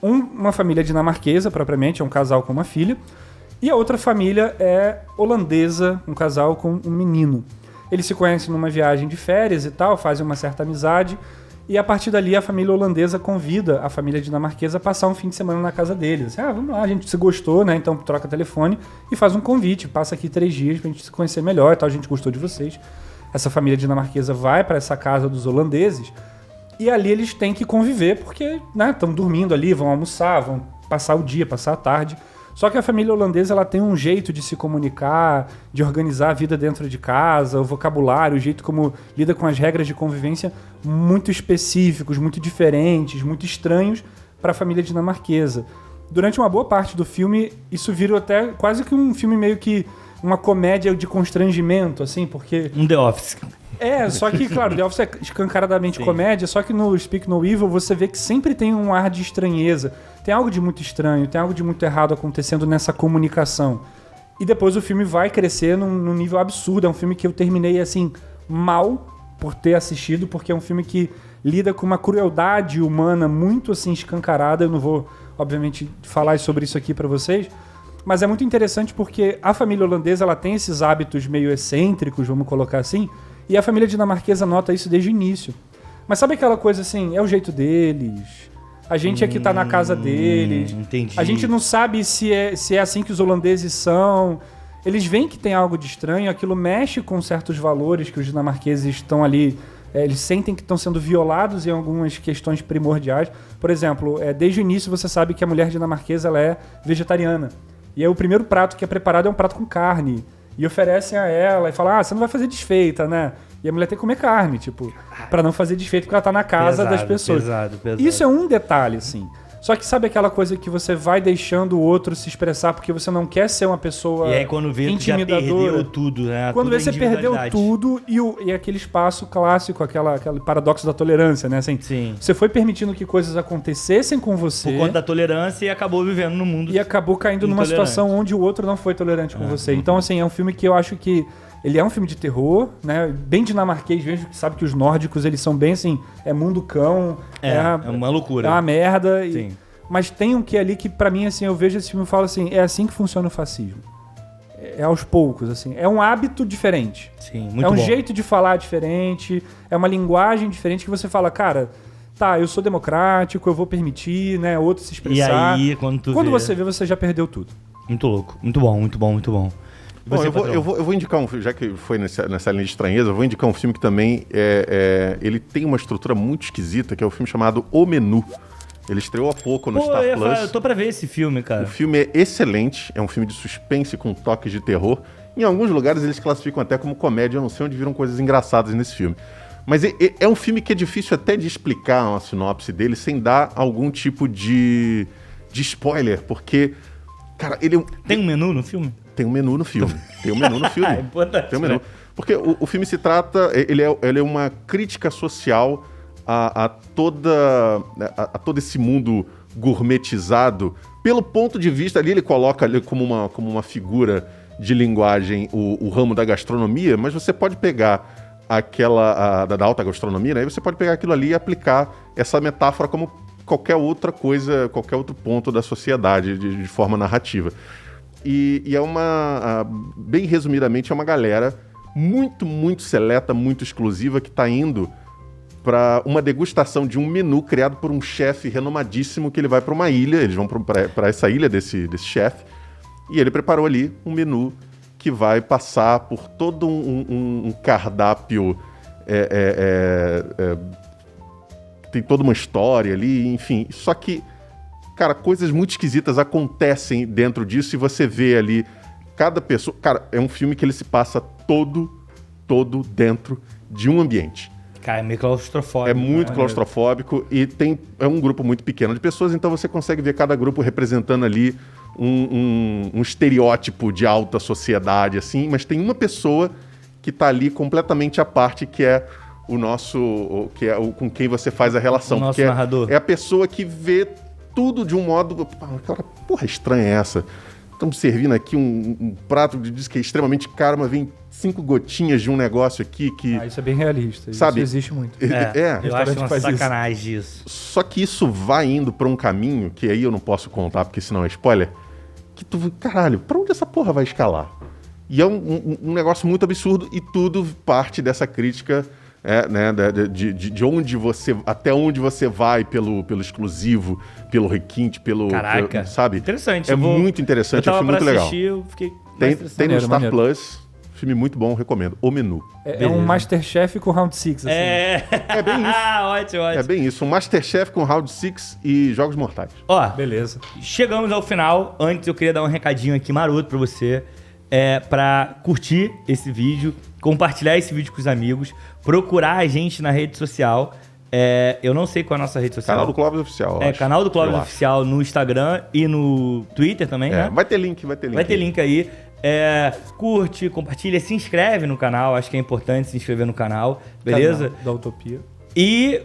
Uma família dinamarquesa, propriamente, é um casal com uma filha. E a outra família é holandesa, um casal com um menino. Eles se conhecem numa viagem de férias e tal, fazem uma certa amizade. E a partir dali a família holandesa convida a família dinamarquesa a passar um fim de semana na casa deles. Vamos lá, a gente se gostou, né? Então troca telefone e faz um convite. Passa aqui 3 dias pra gente se conhecer melhor e tal. A gente gostou de vocês. Essa família dinamarquesa vai para essa casa dos holandeses e ali eles têm que conviver porque, né, estão dormindo ali, vão almoçar, vão passar o dia, passar a tarde. Só que a família holandesa ela tem um jeito de se comunicar, de organizar a vida dentro de casa, o vocabulário, o jeito como lida com as regras de convivência muito específicos, muito diferentes, muito estranhos para a família dinamarquesa. Durante uma boa parte do filme, isso vira até quase que um filme meio que uma comédia de constrangimento, assim, porque... Um The Office. Só que, claro, The Office é escancaradamente comédia, só que no Speak No Evil você vê que sempre tem um ar de estranheza. Tem algo de muito estranho, tem algo de muito errado acontecendo nessa comunicação. E depois o filme vai crescer num nível absurdo. É um filme que eu terminei, assim, mal por ter assistido, porque é um filme que lida com uma crueldade humana muito, assim, escancarada. Eu não vou, obviamente, falar sobre isso aqui pra vocês, mas é muito interessante porque a família holandesa ela tem esses hábitos meio excêntricos, vamos colocar assim, e a família dinamarquesa nota isso desde o início. Mas sabe aquela coisa assim, é o jeito deles, a gente aqui tá na casa deles, Entendi. a gente não sabe se é assim que os holandeses são, eles veem que tem algo de estranho, aquilo mexe com certos valores que os dinamarqueses estão ali, eles sentem que estão sendo violados em algumas questões primordiais. Por exemplo, desde o início você sabe que a mulher dinamarquesa ela é vegetariana. E aí o primeiro prato que é preparado é um prato com carne. E oferecem a ela e falam, você não vai fazer desfeita, né? E a mulher tem que comer carne, tipo, pra não fazer desfeita porque ela tá na casa das pessoas. Pesado. Isso é um detalhe, assim. Só que sabe aquela coisa que você vai deixando o outro se expressar porque você não quer ser uma pessoa E aí quando vê, tu já perdeu tudo, né? Quando Tudo você perdeu tudo e aquele espaço clássico, aquele paradoxo da tolerância, né? Assim, Sim. você foi permitindo que coisas acontecessem com você. Por conta da tolerância e acabou vivendo no mundo. E acabou caindo numa intolerante. situação onde o outro não foi tolerante com você. Então, assim, é um filme que eu acho que ele é um filme de terror, né? Bem dinamarquês mesmo, que sabe que os nórdicos, eles são bem assim, é mundo cão. É uma loucura. É uma merda. Sim. Mas tem um que ali que, pra mim, assim, eu vejo esse filme e falo assim, é assim que funciona o fascismo. É aos poucos, assim. É um hábito diferente. Sim, muito é um bom. jeito de falar diferente, é uma linguagem diferente que você fala, cara, tá, eu sou democrático, eu vou permitir, né, outro se E expressar. aí, quando você vê, você já perdeu tudo. Muito louco. Muito bom, muito bom, muito bom. E Bom, você, eu vou indicar um filme, já que foi nessa linha de estranheza, eu vou indicar um filme que também ele tem uma estrutura muito esquisita, que é o filme chamado O Menu. Ele estreou há pouco no Star Plus. Eu tô pra ver esse filme, cara. O filme é excelente, é um filme de suspense com toques de terror. Em alguns lugares eles classificam até como comédia, eu não sei onde viram coisas engraçadas nesse filme. Mas é um filme que é difícil até de explicar uma sinopse dele sem dar algum tipo de spoiler, porque, cara, ele... Tem um menu no filme? Tem um menu no filme. Tem um menu no filme. É importante, Tem um menu. né? Porque o filme se trata... Ele é uma crítica social a todo esse mundo gourmetizado. Pelo ponto de vista ali, ele coloca ali como uma figura de linguagem o ramo da gastronomia, mas você pode pegar da alta gastronomia, né? E você pode pegar aquilo ali e aplicar essa metáfora como qualquer outra coisa, qualquer outro ponto da sociedade de forma narrativa. E é bem resumidamente, é uma galera muito, muito seleta, muito exclusiva que está indo para uma degustação de um menu criado por um chefe renomadíssimo que ele vai para uma ilha, eles vão para essa ilha desse chefe, e ele preparou ali um menu que vai passar por todo um cardápio, tem toda uma história ali, enfim, só que, cara, coisas muito esquisitas acontecem dentro disso e você vê ali cada pessoa... Cara, é um filme que ele se passa todo dentro de um ambiente. Cara, é meio claustrofóbico. É muito claustrofóbico e é um grupo muito pequeno de pessoas, então você consegue ver cada grupo representando ali um estereótipo de alta sociedade, assim, mas tem uma pessoa que tá ali completamente à parte, que é com quem você faz a relação. O nosso que narrador. É a pessoa que vê tudo de um modo... Cara, porra estranha é essa? Estamos servindo aqui um prato de diz que é extremamente caro, mas vem 5 gotinhas de um negócio aqui que... Isso é bem realista. Sabe? Isso existe muito. Eu acho uma faz isso. sacanagem isso. Só que isso vai indo pra um caminho, que aí eu não posso contar, porque senão é spoiler, que tu... Caralho, pra onde essa porra vai escalar? E é um negócio muito absurdo e tudo parte dessa crítica... né, de onde você, até onde você vai pelo exclusivo, pelo requinte, Caraca, pelo, sabe? interessante. É muito interessante, é um filme muito legal. Eu fiquei Tem no Star Plus, Filme muito bom, recomendo. O Menu. É um Masterchef com Round 6, assim. É bem isso. Ótimo. É bem isso. Um Masterchef com Round 6 e Jogos Mortais. Ó, Beleza. chegamos ao final. Antes eu queria dar um recadinho aqui maroto pra você. Pra curtir esse vídeo, compartilhar esse vídeo com os amigos, procurar a gente na rede social. Eu não sei qual é a nossa rede social. Canal do Clóvis Oficial. eu acho. Canal do Clóvis Eu Oficial no Instagram e no Twitter também, né? Vai ter link. Vai ter link aí. Curte, compartilha, se inscreve no canal. Acho que é importante se inscrever no canal, beleza? Canal da Utopia. E,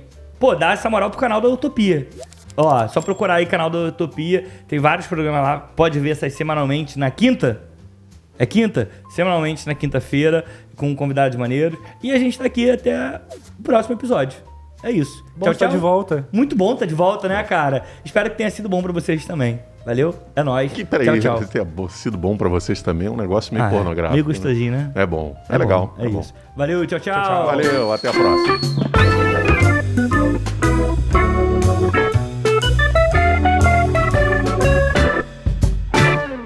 dá essa moral pro canal da Utopia. Ó, só procurar aí canal da Utopia. Tem vários programas lá. Pode ver essas semanalmente na quinta. É quinta? Semanalmente na quinta-feira, com convidados maneiros. E a gente tá aqui até o próximo episódio. É isso. Bom estar de volta. Muito bom tá de volta, né, cara? Espero que tenha sido bom pra vocês também. Valeu? É nóis. Peraí, tchau. ter sido bom pra vocês também, é um negócio meio pornográfico. Meio gostosinho, né? É bom. É legal. É bom. isso. Valeu, tchau. Tchau. Valeu, até a próxima.